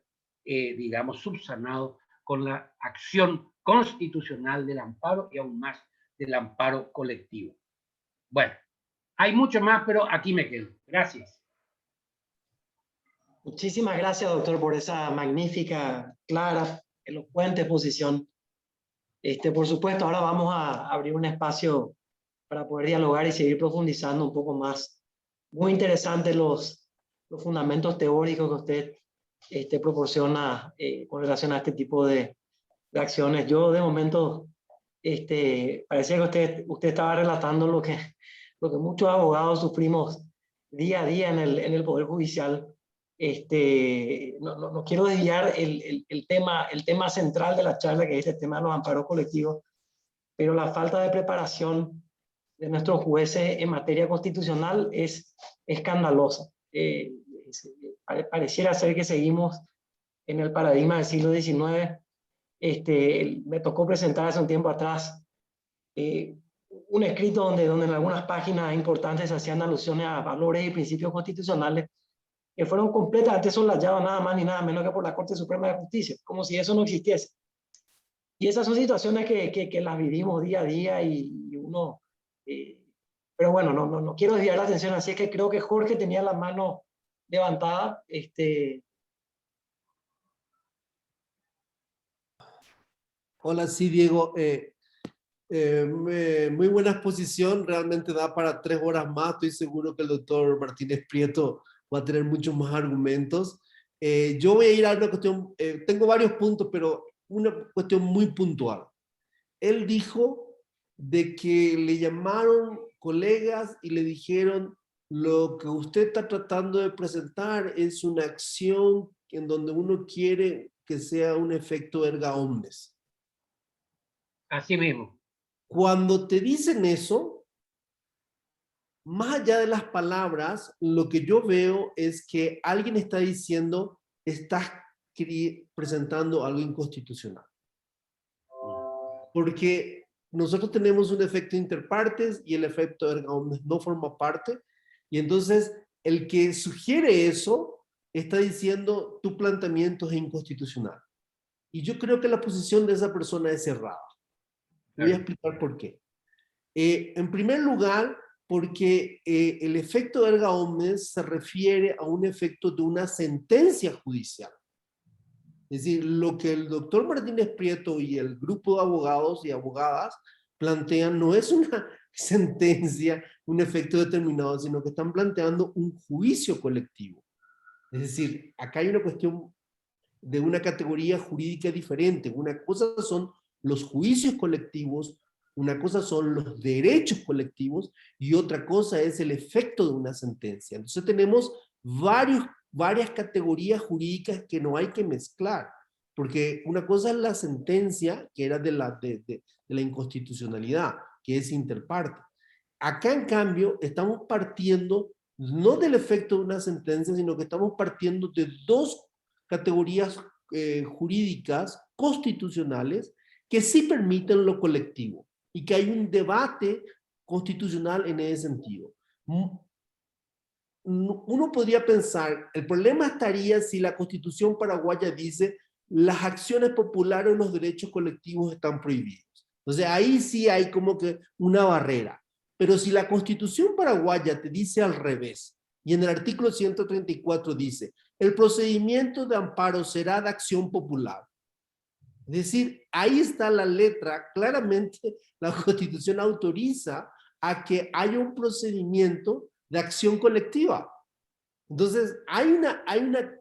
digamos, subsanado con la acción constitucional del amparo y aún más del amparo colectivo. Bueno, hay mucho más, pero aquí me quedo. Gracias. Muchísimas gracias, doctor, por esa magnífica, clara elocuente exposición. Por supuesto, ahora vamos a abrir un espacio para poder dialogar y seguir profundizando un poco más. Muy interesantes los fundamentos teóricos que usted proporciona con relación a este tipo de acciones. Yo de momento parecía que usted estaba relatando lo que muchos abogados sufrimos día a día en el Poder Judicial. No quiero desviar el tema central de la charla, que es el tema de los amparos colectivos, pero la falta de preparación de nuestros jueces en materia constitucional es escandalosa. Pareciera ser que seguimos en el paradigma del siglo XIX. Me tocó presentar hace un tiempo atrás un escrito donde en algunas páginas importantes se hacían alusiones a valores y principios constitucionales que fueron completamente soslayados nada más ni nada menos que por la Corte Suprema de Justicia, como si eso no existiese. Y esas son situaciones que las vivimos día a día y uno... pero bueno, no quiero desviar la atención, así es que creo que Jorge tenía la mano levantada. Hola, sí, Diego. Muy buena exposición, realmente da para 3 horas más. Estoy seguro que el doctor Martínez Prieto va a tener muchos más argumentos. Yo voy a ir a una cuestión, tengo varios puntos, pero una cuestión muy puntual. Él dijo de que le llamaron colegas y le dijeron: lo que usted está tratando de presentar es una acción en donde uno quiere que sea un efecto erga omnes. Así mismo. Cuando te dicen eso, más allá de las palabras, lo que yo veo es que alguien está diciendo: estás presentando algo inconstitucional. Porque nosotros tenemos un efecto interpartes y el efecto erga omnes no forma parte. Y entonces el que sugiere eso está diciendo: tu planteamiento es inconstitucional. Y yo creo que la posición de esa persona es errada. Voy a explicar por qué. En primer lugar, porque el efecto erga omnes se refiere a un efecto de una sentencia judicial. Es decir, lo que el doctor Martínez Prieto y el grupo de abogados y abogadas plantean no es una sentencia, un efecto determinado, sino que están planteando un juicio colectivo. Es decir, acá hay una cuestión de una categoría jurídica diferente. Una cosa son los juicios colectivos, una cosa son los derechos colectivos y otra cosa es el efecto de una sentencia. Entonces tenemos varias categorías jurídicas que no hay que mezclar, porque una cosa es la sentencia, que era de la inconstitucionalidad, que es interparte. Acá, en cambio, estamos partiendo no del efecto de una sentencia, sino que estamos partiendo de 2 categorías jurídicas constitucionales que sí permiten lo colectivo y que hay un debate constitucional en ese sentido. Uno podría pensar, el problema estaría si la Constitución paraguaya dice: las acciones populares o los derechos colectivos están prohibidos. Entonces ahí sí hay como que una barrera. Pero si la Constitución paraguaya te dice al revés, y en el artículo 134 dice: el procedimiento de amparo será de acción popular. Es decir, ahí está la letra, claramente la Constitución autoriza a que haya un procedimiento de acción colectiva. Entonces, hay una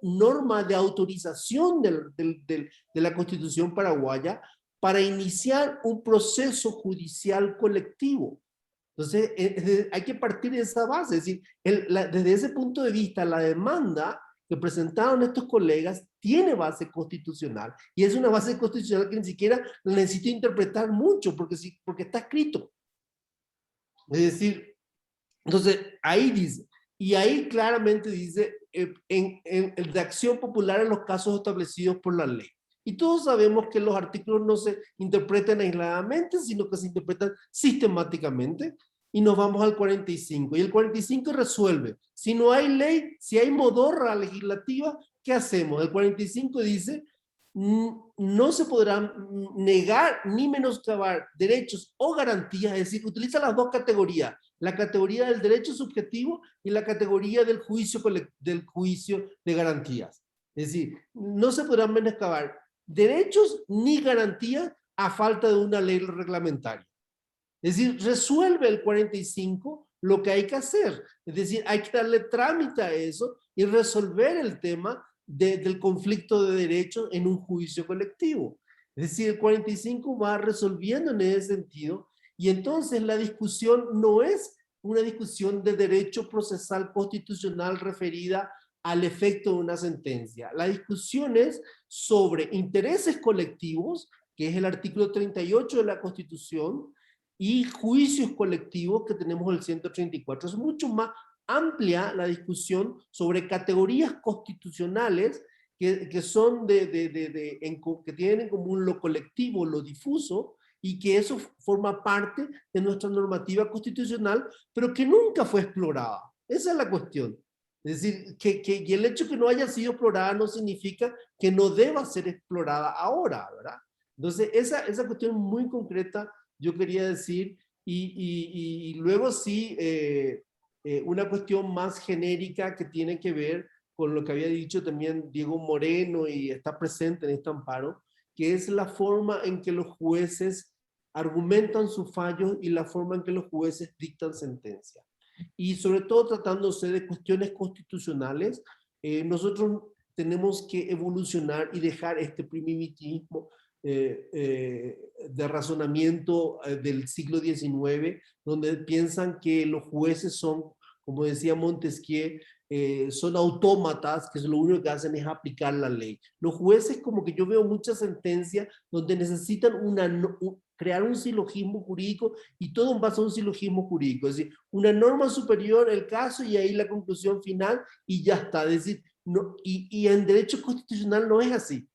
norma de autorización de la Constitución paraguaya para iniciar un proceso judicial colectivo. Entonces, hay que partir de esa base. Es decir, desde ese punto de vista, la demanda que presentaron estos colegas tiene base constitucional, y es una base constitucional que ni siquiera necesito interpretar mucho, porque está escrito. Es decir, entonces, ahí dice, y ahí claramente dice, el de acción popular en los casos establecidos por la ley. Y todos sabemos que los artículos no se interpretan aisladamente, sino que se interpretan sistemáticamente. Y nos vamos al 45. Y el 45 resuelve. Si no hay ley, si hay modorra legislativa, ¿qué hacemos? El 45 dice: no se podrán negar ni menoscabar derechos o garantías. Es decir, utiliza las 2 categorías. La categoría del derecho subjetivo y la categoría del juicio de garantías. Es decir, no se podrán menoscabar derechos ni garantías a falta de una ley reglamentaria. Es decir, resuelve el 45 lo que hay que hacer. Es decir, hay que darle trámite a eso y resolver el tema del conflicto de derechos en un juicio colectivo. Es decir, el 45 va resolviendo en ese sentido, y entonces la discusión no es una discusión de derecho procesal constitucional referida al efecto de una sentencia. La discusión es sobre intereses colectivos, que es el artículo 38 de la Constitución, y juicios colectivos, que tenemos el 134. Es mucho más amplia la discusión sobre categorías constitucionales que son que tienen en común lo colectivo, lo difuso, y que eso forma parte de nuestra normativa constitucional, pero que nunca fue explorada. Esa es la cuestión. Es decir, y el hecho que no haya sido explorada no significa que no deba ser explorada ahora, ¿verdad? Entonces, esa cuestión muy concreta yo quería decir, y luego sí, una cuestión más genérica que tiene que ver con lo que había dicho también Diego Moreno y está presente en este amparo, que es la forma en que los jueces argumentan sus fallos y la forma en que los jueces dictan sentencia. Y sobre todo tratándose de cuestiones constitucionales, nosotros tenemos que evolucionar y dejar este primitivismo de razonamiento del siglo XIX, donde piensan que los jueces son, como decía Montesquieu, son autómatas, que lo único que hacen es aplicar la ley. Los jueces, como que yo veo muchas sentencias donde necesitan crear un silogismo jurídico, y todo en base a un silogismo jurídico, es decir, una norma superior, el caso, y ahí la conclusión final, y ya está. Es decir, no, y en derecho constitucional no es así.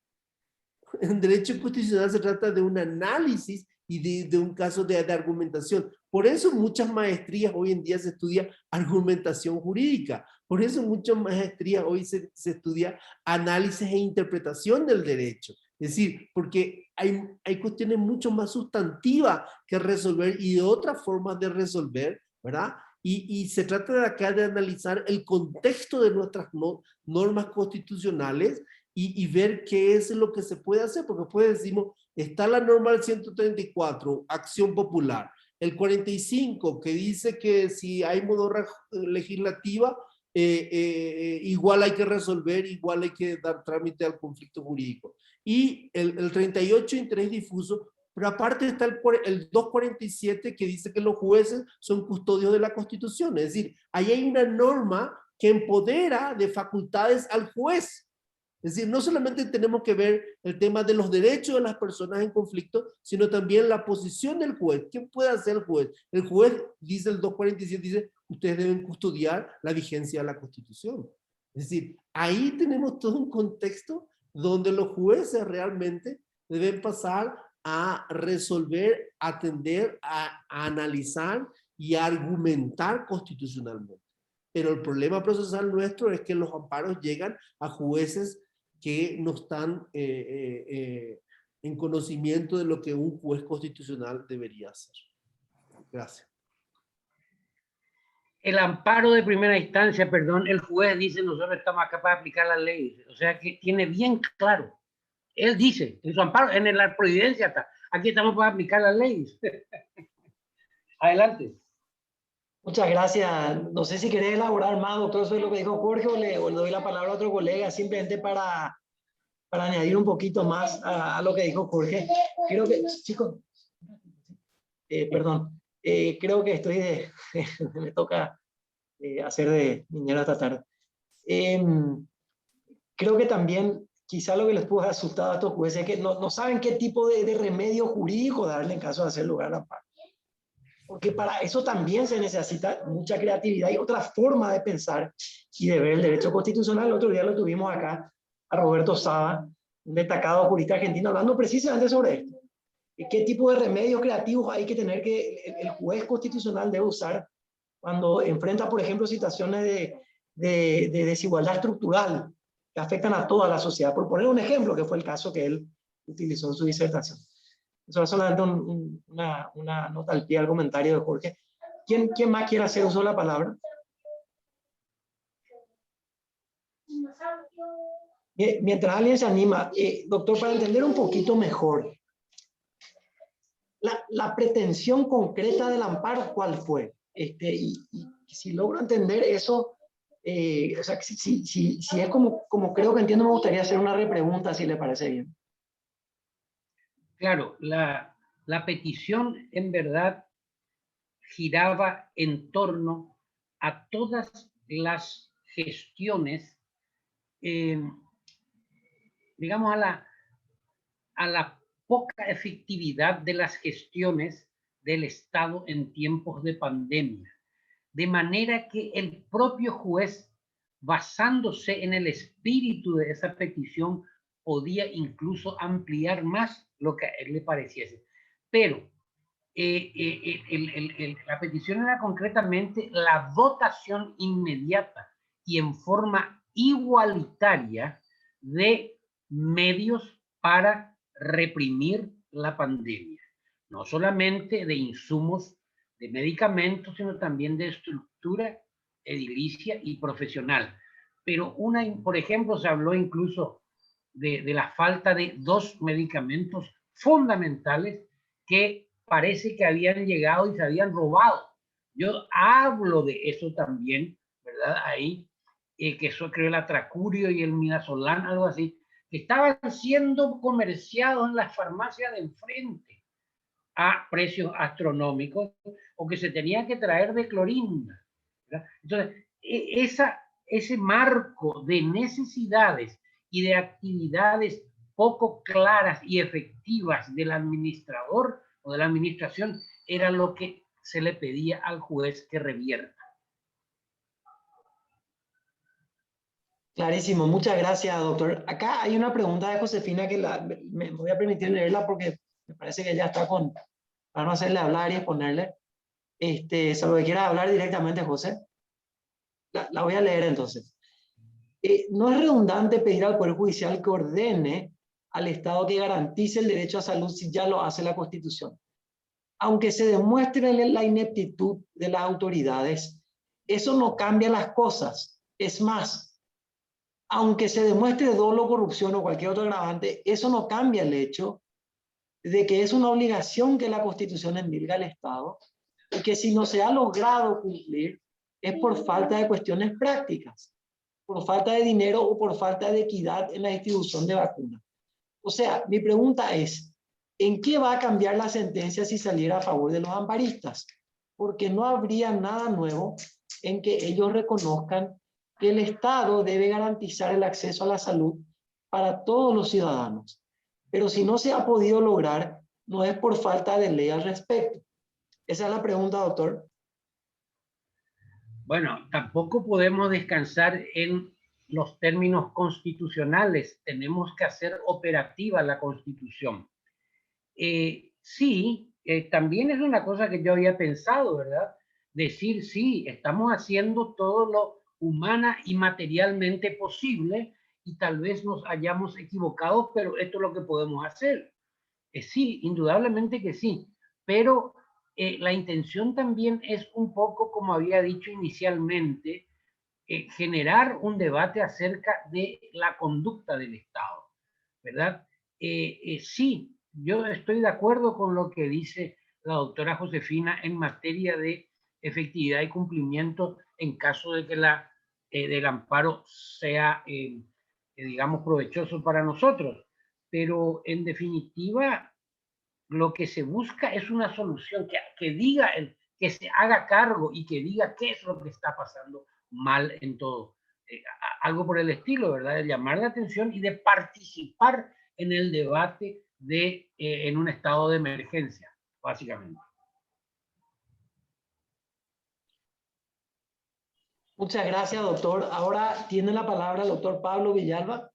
En derecho constitucional se trata de un análisis y de un caso de argumentación. Por eso muchas maestrías hoy en día se estudia argumentación jurídica. Por eso muchas maestrías hoy se estudia análisis e interpretación del derecho. Es decir, porque hay cuestiones mucho más sustantivas que resolver y de otras formas de resolver, ¿verdad? Y se trata de acá de analizar el contexto de nuestras normas constitucionales y ver qué es lo que se puede hacer, porque después decimos, está la norma del 134, acción popular, el 45 que dice que si hay modorra legislativa, igual hay que resolver, igual hay que dar trámite al conflicto jurídico, y el 38 interés difuso, pero aparte está el 247 que dice que los jueces son custodios de la Constitución. Es decir, ahí hay una norma que empodera de facultades al juez. Es decir, no solamente tenemos que ver el tema de los derechos de las personas en conflicto, sino también la posición del juez. ¿Qué puede hacer el juez? El juez, dice el 247, dice, ustedes deben custodiar la vigencia de la Constitución. Es decir, ahí tenemos todo un contexto donde los jueces realmente deben pasar a resolver, atender, a analizar y a argumentar constitucionalmente. Pero el problema procesal nuestro es que los amparos llegan a jueces que no están en conocimiento de lo que un juez constitucional debería hacer. Gracias. El amparo de primera instancia, perdón, el juez dice, nosotros estamos acá para aplicar la ley. O sea que tiene bien claro. Él dice, en su amparo, en la providencia está, aquí estamos para aplicar las leyes. Adelante. Muchas gracias. No sé si querés elaborar más, doctor, sobre lo que dijo Jorge, o le doy la palabra a otro colega, simplemente para añadir un poquito más a lo que dijo Jorge. Creo que, chicos, perdón, creo que me toca hacer de niñera esta tarde. Creo que también, quizá lo que les pudo haber asustado a estos jueces es que no saben qué tipo de remedio jurídico darle en caso de hacer lugar al amparo. Porque para eso también se necesita mucha creatividad y otra forma de pensar y de ver el derecho constitucional. El otro día lo tuvimos acá a Roberto Saba, un destacado jurista argentino, hablando precisamente sobre esto. ¿Qué tipo de remedios creativos hay que tener que el juez constitucional debe usar cuando enfrenta, por ejemplo, situaciones de desigualdad estructural que afectan a toda la sociedad? Por poner un ejemplo, que fue el caso que él utilizó en su disertación. Eso es solamente una nota al pie al comentario de Jorge. ¿Quién más quiere hacer uso de la palabra? Mientras alguien se anima, doctor, para entender un poquito mejor, la pretensión concreta del amparo, ¿cuál fue? Y si logro entender eso, o sea, si es como creo que entiendo, me gustaría hacer una repregunta, si le parece bien. Claro, la petición en verdad giraba en torno a todas las gestiones, digamos, a la poca efectividad de las gestiones del Estado en tiempos de pandemia. De manera que el propio juez, basándose en el espíritu de esa petición, podía incluso ampliar más lo que a él le pareciese. Pero la petición era concretamente la dotación inmediata y en forma igualitaria de medios para reprimir la pandemia. No solamente de insumos, de medicamentos, sino también de estructura edilicia y profesional. Pero por ejemplo, se habló incluso de la falta de 2 medicamentos fundamentales que parece que habían llegado y se habían robado. Yo hablo de eso también, ¿verdad? Ahí, que eso creo el atracurio y el midazolam, algo así, que estaban siendo comerciados en las farmacias de enfrente a precios astronómicos, o que se tenía que traer de Clorinda, ¿verdad? Entonces, ese marco de necesidades y de actividades poco claras y efectivas del administrador o de la administración era lo que se le pedía al juez que revierta. Clarísimo, muchas gracias, doctor. Acá hay una pregunta de Josefina que me voy a permitir leerla porque me parece que ya está para no hacerle hablar y exponerle. Salvo que quiera hablar directamente, José. La voy a leer entonces. No es redundante pedir al Poder Judicial que ordene al Estado que garantice el derecho a salud si ya lo hace la Constitución. Aunque se demuestre la ineptitud de las autoridades, eso no cambia las cosas. Es más, aunque se demuestre dolo, corrupción o cualquier otro agravante, eso no cambia el hecho de que es una obligación que la Constitución endilga al Estado y que si no se ha logrado cumplir es por falta de cuestiones prácticas, por falta de dinero o por falta de equidad en la distribución de vacunas. O sea, mi pregunta es, ¿en qué va a cambiar la sentencia si saliera a favor de los amparistas? Porque no habría nada nuevo en que ellos reconozcan que el Estado debe garantizar el acceso a la salud para todos los ciudadanos. Pero si no se ha podido lograr, no es por falta de ley al respecto. Esa es la pregunta, doctor. Bueno, tampoco podemos descansar en los términos constitucionales. Tenemos que hacer operativa la Constitución. Sí, también es una cosa que yo había pensado, ¿verdad? Decir, sí, estamos haciendo todo lo humana y materialmente posible y tal vez nos hayamos equivocado, pero esto es lo que podemos hacer. Sí, indudablemente que sí, pero la intención también es un poco, como había dicho inicialmente, generar un debate acerca de la conducta del Estado, ¿verdad? Sí, yo estoy de acuerdo con lo que dice la doctora Josefina en materia de efectividad y cumplimiento en caso de que del amparo sea, digamos, provechoso para nosotros. Pero en definitiva, lo que se busca es una solución que diga, que se haga cargo y que diga qué es lo que está pasando mal en todo. Algo por el estilo, ¿verdad? De llamar la atención y de participar en el debate en un estado de emergencia, básicamente. Muchas gracias, doctor. Ahora tiene la palabra el doctor Pablo Villalba.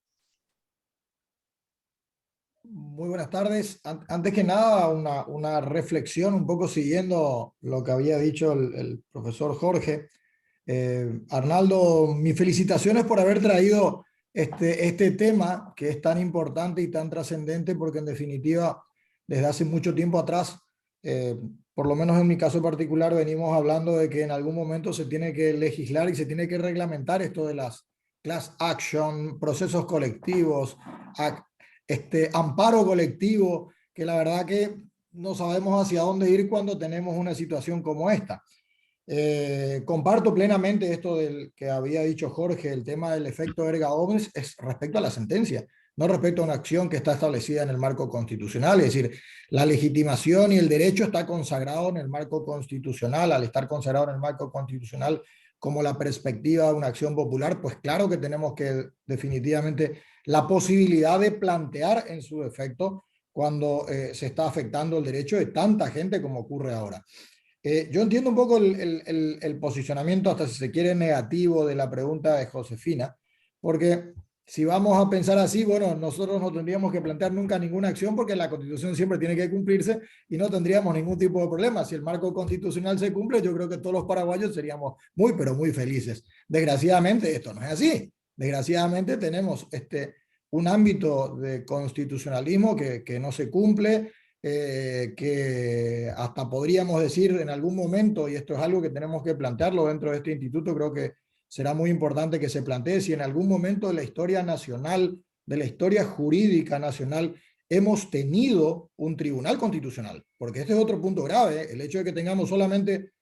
Muy buenas tardes. Antes que nada, una reflexión un poco siguiendo lo que había dicho el profesor Jorge. Arnaldo, mis felicitaciones por haber traído este tema que es tan importante y tan trascendente, porque en definitiva, desde hace mucho tiempo atrás, por lo menos en mi caso particular, venimos hablando de que en algún momento se tiene que legislar y se tiene que reglamentar esto de las class action, procesos colectivos, amparo colectivo, que la verdad que no sabemos hacia dónde ir cuando tenemos una situación como esta. Comparto plenamente esto del que había dicho Jorge, el tema del efecto erga omnes es respecto a la sentencia, no respecto a una acción que está establecida en el marco constitucional. Es decir, la legitimación y el derecho está consagrado en el marco constitucional. Al estar consagrado en el marco constitucional como la perspectiva de una acción popular, pues claro que tenemos que definitivamente la posibilidad de plantear en su efecto cuando se está afectando el derecho de tanta gente como ocurre ahora. Yo entiendo un poco el posicionamiento, hasta si se quiere, negativo de la pregunta de Josefina, porque si vamos a pensar así, bueno, nosotros no tendríamos que plantear nunca ninguna acción porque la Constitución siempre tiene que cumplirse y no tendríamos ningún tipo de problema. Si el marco constitucional se cumple, yo creo que todos los paraguayos seríamos muy, pero muy felices. Desgraciadamente, esto no es así. Desgraciadamente tenemos un ámbito de constitucionalismo que no se cumple, que hasta podríamos decir en algún momento, y esto es algo que tenemos que plantearlo dentro de este instituto, creo que será muy importante que se plantee si en algún momento de la historia nacional, de la historia jurídica nacional, hemos tenido un tribunal constitucional, porque este es otro punto grave, el hecho de que tengamos solamente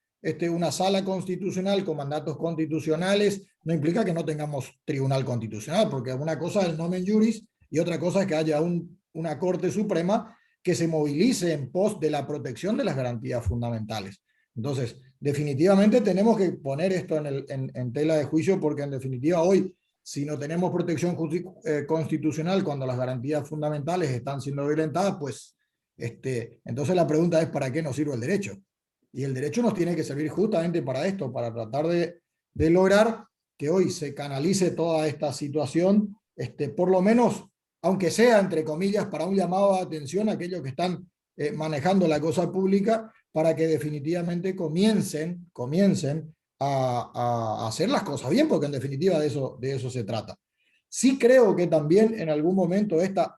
una sala constitucional con mandatos constitucionales no implica que no tengamos tribunal constitucional, porque una cosa es el nomen juris y otra cosa es que haya una Corte Suprema que se movilice en pos de la protección de las garantías fundamentales. Entonces, definitivamente tenemos que poner esto en tela de juicio, porque en definitiva hoy, si no tenemos protección constitucional cuando las garantías fundamentales están siendo violentadas, pues entonces la pregunta es ¿para qué nos sirve el derecho? Y el derecho nos tiene que servir justamente para esto, para tratar de lograr que hoy se canalice toda esta situación, por lo menos, aunque sea, entre comillas, para un llamado de atención a aquellos que están manejando la cosa pública, para que definitivamente comiencen a hacer las cosas bien, porque en definitiva de eso se trata. Sí creo que también en algún momento esta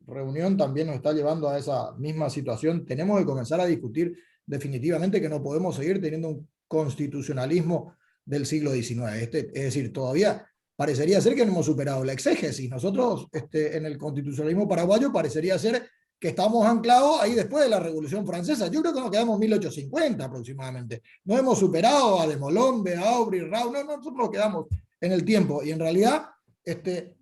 reunión también nos está llevando a esa misma situación. Tenemos que comenzar a discutir definitivamente que no podemos seguir teniendo un constitucionalismo del siglo XIX. Es decir, todavía parecería ser que no hemos superado la exégesis. Nosotros en el constitucionalismo paraguayo parecería ser que estamos anclados ahí después de la Revolución Francesa. Yo creo que nos quedamos en 1850 aproximadamente. No hemos superado a Demolombe, a Aubry, Rau, no, nosotros nos quedamos en el tiempo. Y en realidad,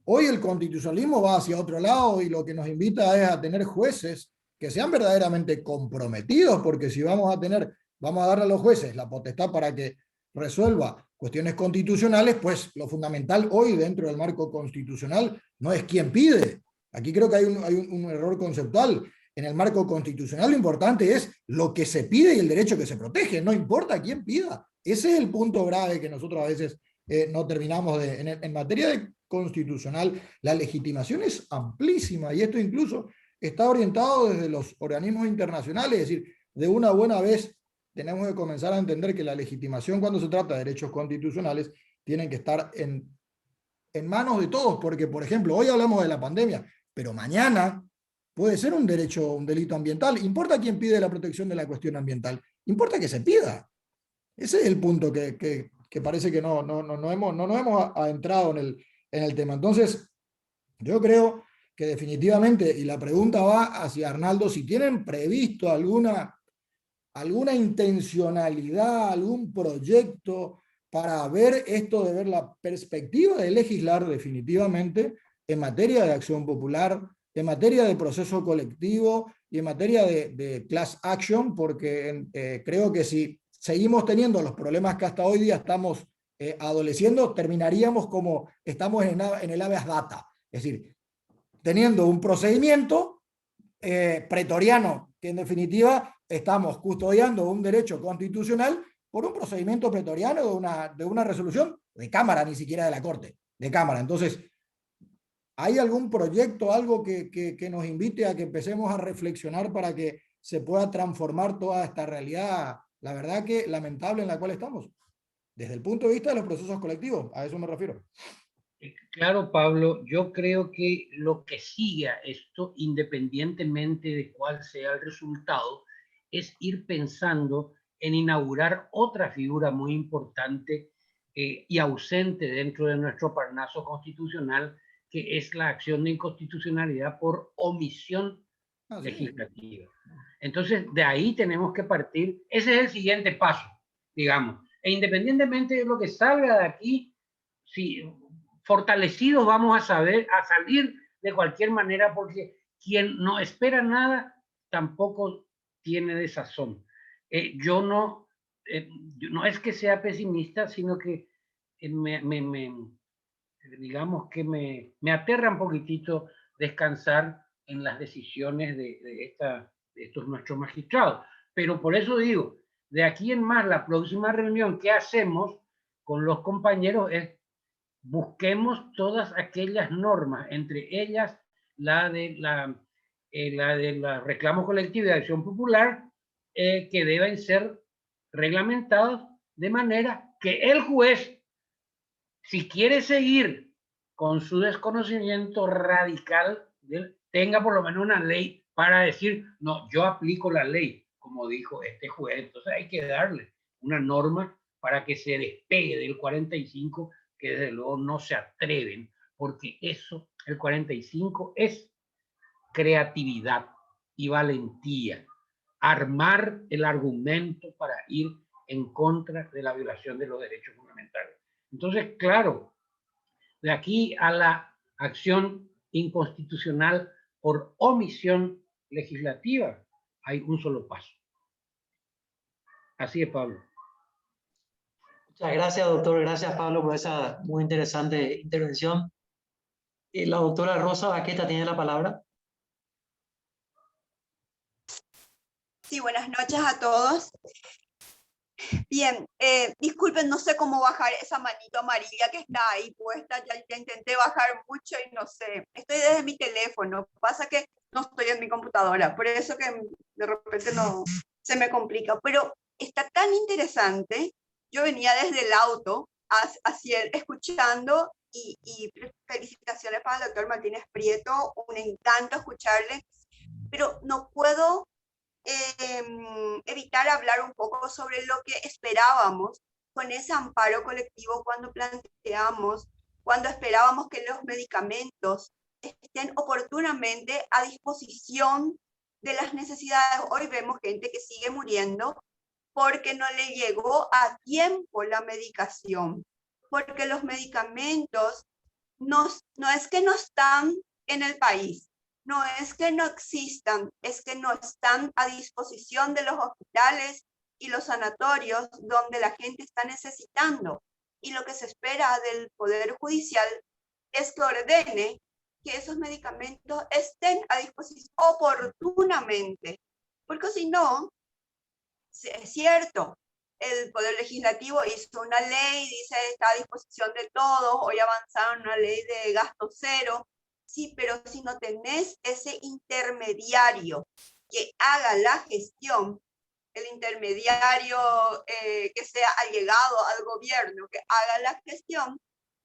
hoy el constitucionalismo va hacia otro lado y lo que nos invita es a tener jueces que sean verdaderamente comprometidos, porque si vamos a darle a los jueces la potestad para que resuelva cuestiones constitucionales, pues lo fundamental hoy dentro del marco constitucional no es quién pide. Aquí creo que hay un error conceptual. En el marco constitucional lo importante es lo que se pide y el derecho que se protege, no importa quién pida. Ese es el punto grave que nosotros a veces no terminamos de... En materia de constitucional, la legitimación es amplísima y esto incluso está orientado desde los organismos internacionales, es decir, de una buena vez tenemos que comenzar a entender que la legitimación cuando se trata de derechos constitucionales tienen que estar en manos de todos, porque por ejemplo, hoy hablamos de la pandemia, pero mañana puede ser un delito ambiental. ¿Importa quién pide la protección de la cuestión ambiental? Importa que se pida. Ese es el punto que parece que no nos hemos adentrado en el tema. Entonces, yo creo que definitivamente, y la pregunta va hacia Arnaldo, si tienen previsto alguna intencionalidad, algún proyecto para ver esto, de ver la perspectiva de legislar definitivamente en materia de acción popular, en materia de proceso colectivo y en materia de class action, porque creo que si seguimos teniendo los problemas que hasta hoy día estamos adoleciendo, terminaríamos como estamos en el habeas data, es decir, teniendo un procedimiento pretoriano, que en definitiva estamos custodiando un derecho constitucional por un procedimiento pretoriano de una resolución de Cámara, ni siquiera de la Corte, de Cámara. Entonces, ¿hay algún proyecto, algo que nos invite a que empecemos a reflexionar para que se pueda transformar toda esta realidad, la verdad que lamentable en la cual estamos? Desde el punto de vista de los procesos colectivos, a eso me refiero. Claro, Pablo, yo creo que lo que sigue a esto, independientemente de cuál sea el resultado, es ir pensando en inaugurar otra figura muy importante y ausente dentro de nuestro parnaso constitucional, que es la acción de inconstitucionalidad por omisión legislativa. Entonces, de ahí tenemos que partir. Ese es el siguiente paso, digamos. E independientemente de lo que salga de aquí, si fortalecidos vamos a salir de cualquier manera, porque quien no espera nada tampoco tiene desazón. Yo no es que sea pesimista, sino que digamos que me aterra un poquitito descansar en las decisiones de estos nuestros magistrados. Pero por eso digo, de aquí en más, la próxima reunión que hacemos con los compañeros es busquemos todas aquellas normas, entre ellas la de la reclamo colectivo de acción popular, que deben ser reglamentados de manera que el juez, si quiere seguir con su desconocimiento radical, tenga por lo menos una ley para decir, no, yo aplico la ley, como dijo este juez. Entonces hay que darle una norma para que se despegue del 45, que desde luego no se atreven, porque eso, el 45, es creatividad y valentía. Armar el argumento para ir en contra de la violación de los derechos fundamentales. Entonces, claro, de aquí a la acción inconstitucional por omisión legislativa hay un solo paso. Así es, Pablo. Muchas gracias, doctor. Gracias, Pablo, por esa muy interesante intervención. La doctora Rosa Baqueta tiene la palabra. Sí, buenas noches a todos. Bien, disculpen, no sé cómo bajar esa manito amarilla que está ahí puesta. Ya intenté bajar mucho y no sé. Estoy desde mi teléfono. Pasa que no estoy en mi computadora. Por eso que de repente no se me complica. Pero está tan interesante. Yo venía desde el auto escuchando y felicitaciones para el doctor Martínez Prieto. Un encanto escucharle. Pero no puedo evitar hablar un poco sobre lo que esperábamos con ese amparo colectivo cuando esperábamos que los medicamentos estén oportunamente a disposición de las necesidades. Hoy vemos gente que sigue muriendo porque no le llegó a tiempo la medicación, porque los medicamentos no es que no están en el país, no es que no existan, es que no están a disposición de los hospitales y los sanatorios donde la gente está necesitando. Y lo que se espera del Poder Judicial es que ordene que esos medicamentos estén a disposición oportunamente. Porque si no, es cierto, el Poder Legislativo hizo una ley, dice está a disposición de todos, hoy avanzaron una ley de gasto cero. Sí, pero si no tenés ese intermediario que haga la gestión, el intermediario que sea allegado al gobierno, que haga la gestión,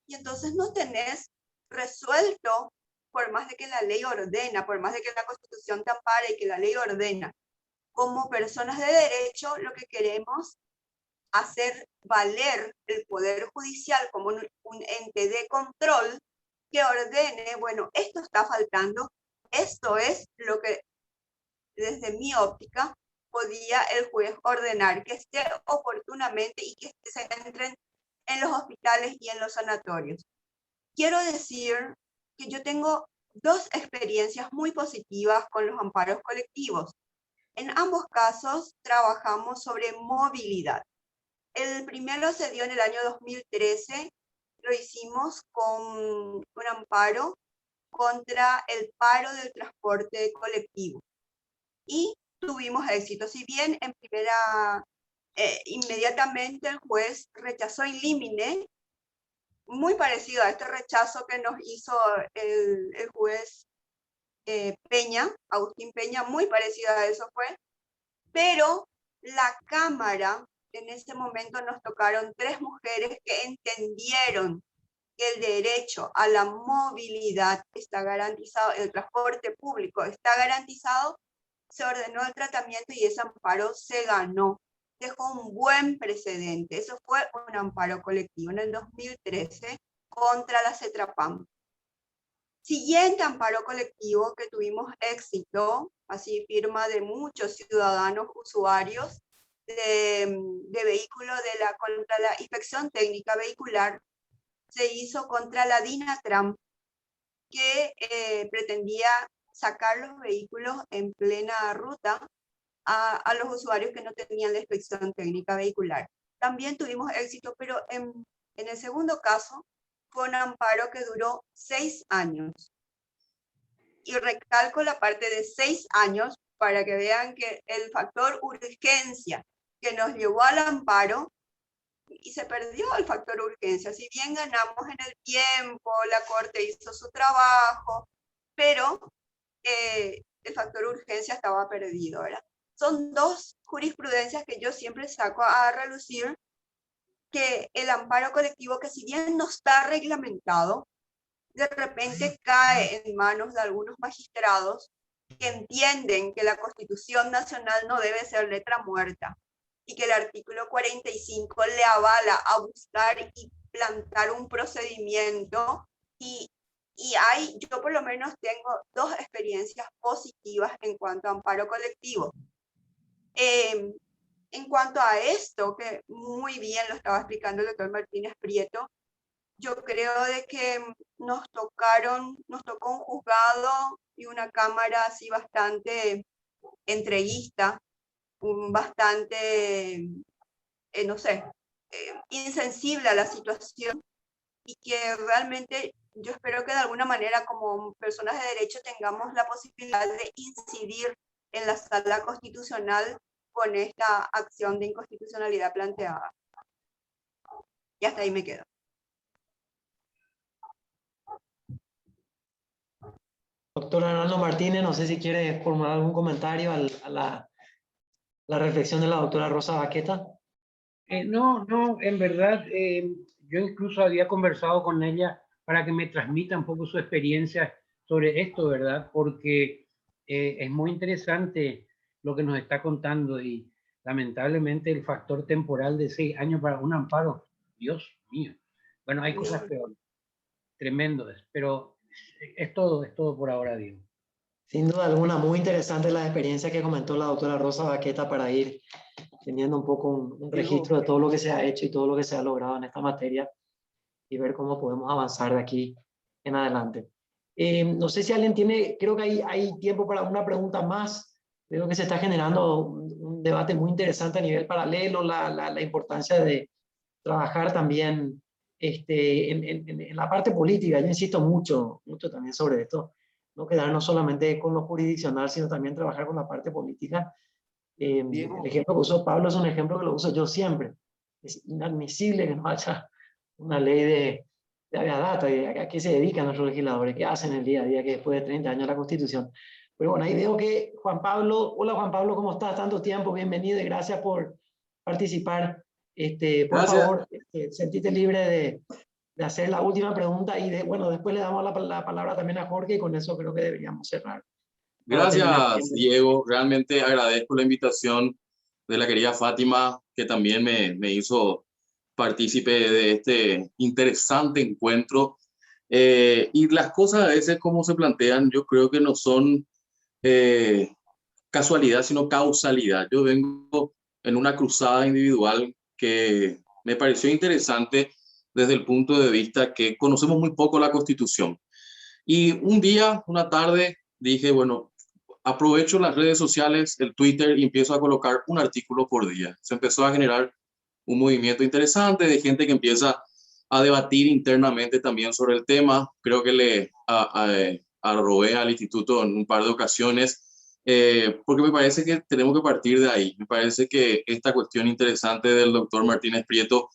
y entonces no tenés resuelto, por más de que la ley ordena, por más de que la Constitución te ampare y que la ley ordena, como personas de derecho, lo que queremos hacer valer el Poder Judicial como un ente de control que ordene, bueno, esto está faltando, esto es lo que desde mi óptica podía el juez ordenar, que esté oportunamente y que se entren en los hospitales y en los sanatorios. Quiero decir que yo tengo dos experiencias muy positivas con los amparos colectivos. En ambos casos trabajamos sobre movilidad. El primero se dio en el año 2013, lo hicimos con un amparo contra el paro del transporte colectivo. Y tuvimos éxito. Si bien en inmediatamente el juez rechazó in limine, muy parecido a este rechazo que nos hizo el juez Peña, Agustín Peña, muy parecido a eso fue, pero la Cámara, en ese momento nos tocaron 3 mujeres que entendieron que el derecho a la movilidad está garantizado, el transporte público está garantizado, se ordenó el tratamiento y ese amparo se ganó. dejó un buen precedente. Eso fue un amparo colectivo en el 2013 contra la CETRAPAM. Siguiente amparo colectivo que tuvimos éxito, así firma de muchos ciudadanos usuarios de vehículos contra la inspección técnica vehicular, se hizo contra la DINATRAM, que pretendía sacar los vehículos en plena ruta a los usuarios que no tenían la inspección técnica vehicular. También tuvimos éxito, pero en el segundo caso fue un amparo que duró 6 años. Y recalco la parte de 6 años para que vean que el factor urgencia que nos llevó al amparo, y se perdió el factor urgencia. Si bien ganamos en el tiempo, la Corte hizo su trabajo, pero el factor urgencia estaba perdido, ¿verdad? Son dos jurisprudencias que yo siempre saco a relucir, que el amparo colectivo, que si bien no está reglamentado, de repente cae en manos de algunos magistrados que entienden que la Constitución Nacional no debe ser letra muerta y que el artículo 45 le avala a buscar y plantar un procedimiento, y yo por lo menos tengo 2 experiencias positivas en cuanto a amparo colectivo. En cuanto a esto, que muy bien lo estaba explicando el doctor Martínez Prieto, yo creo de que nos tocó un juzgado y una cámara así bastante entreguista, bastante, no sé, insensible a la situación, y que realmente yo espero que de alguna manera como personas de derecho tengamos la posibilidad de incidir en la sala constitucional con esta acción de inconstitucionalidad planteada. Y hasta ahí me quedo. Doctor Arnaldo Martínez, no sé si quiere formular algún comentario a la reflexión de la doctora Rosa Baqueta. No, en verdad, yo incluso había conversado con ella para que me transmita un poco su experiencia sobre esto, ¿verdad? Porque es muy interesante lo que nos está contando, y lamentablemente el factor temporal de 6 años para un amparo, Dios mío. Bueno, hay cosas peores, tremendo, pero es todo por ahora, Diego. Sin duda alguna, muy interesante la experiencia que comentó la doctora Rosa Baqueta para ir teniendo un poco un registro de todo lo que se ha hecho y todo lo que se ha logrado en esta materia, y ver cómo podemos avanzar de aquí en adelante. No sé si alguien tiene, creo que hay tiempo para una pregunta más. Creo que se está generando un debate muy interesante a nivel paralelo, la importancia de trabajar también en la parte política. Yo insisto mucho también sobre esto, no quedarnos solamente con lo jurisdiccional, sino también trabajar con la parte política. El ejemplo que usó Pablo es un ejemplo que lo uso yo siempre. Es inadmisible que no haya una ley de habeas data. ¿A qué se dedican nuestros legisladores? ¿Qué hacen el día a día que después de 30 años la Constitución? Pero bueno, ahí veo que Juan Pablo, hola Juan Pablo, ¿cómo estás? Tanto tiempo, bienvenido y gracias por participar. Por favor, sentite libre de hacer la última pregunta, y bueno, después le damos la palabra también a Jorge, y con eso creo que deberíamos cerrar. Gracias, Diego. Realmente agradezco la invitación de la querida Fátima, que también me hizo partícipe de este interesante encuentro. Y las cosas a veces como se plantean, yo creo que no son casualidad, sino causalidad. Yo vengo en una cruzada individual que me pareció interesante desde el punto de vista que conocemos muy poco la Constitución. Y un día, una tarde, dije, bueno, aprovecho las redes sociales, el Twitter, y empiezo a colocar un artículo por día. Se empezó a generar un movimiento interesante de gente que empieza a debatir internamente también sobre el tema. Creo que le arrobé al instituto en un par de ocasiones, porque me parece que tenemos que partir de ahí. Me parece que esta cuestión interesante del doctor Martínez Prieto,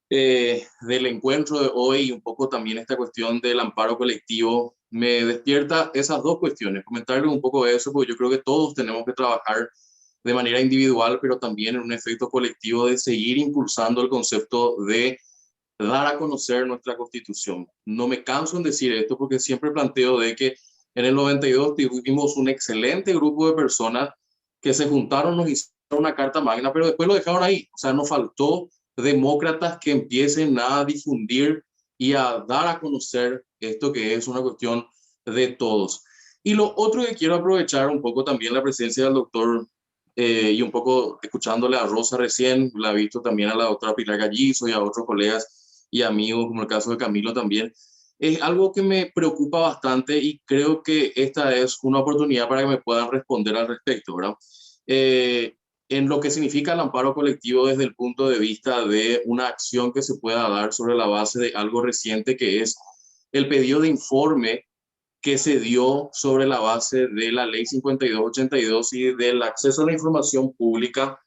del encuentro de hoy, y un poco también esta cuestión del amparo colectivo, me despierta esas dos cuestiones. Comentarles un poco de eso, porque yo creo que todos tenemos que trabajar de manera individual, pero también en un efecto colectivo de seguir impulsando el concepto de dar a conocer nuestra Constitución. No me canso en decir esto, porque siempre planteo de que en el 92 tuvimos un excelente grupo de personas que se juntaron, nos hicieron una carta magna, pero después lo dejaron ahí. O sea, nos faltó demócratas que empiecen a difundir y a dar a conocer esto que es una cuestión de todos. Y lo otro que quiero aprovechar un poco también la presencia del doctor y un poco escuchándole a Rosa recién, la he visto también a la doctora Pilar Gallizo y a otros colegas y amigos, como el caso de Camilo también. Es algo que me preocupa bastante y creo que esta es una oportunidad para que me puedan responder al respecto, ¿verdad? En lo que significa el amparo colectivo desde el punto de vista de una acción que se pueda dar sobre la base de algo reciente que es el pedido de informe que se dio sobre la base de la ley 5282 y del acceso a la información pública